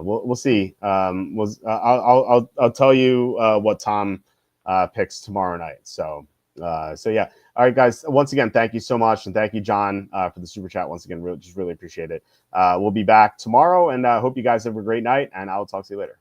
we'll see. I'll tell you what Tom picks tomorrow night. So yeah. All right, guys. Once again, thank you so much, and thank you, John, for the super chat. Once again, just really appreciate it. We'll be back tomorrow, and hope you guys have a great night, and I'll talk to you later.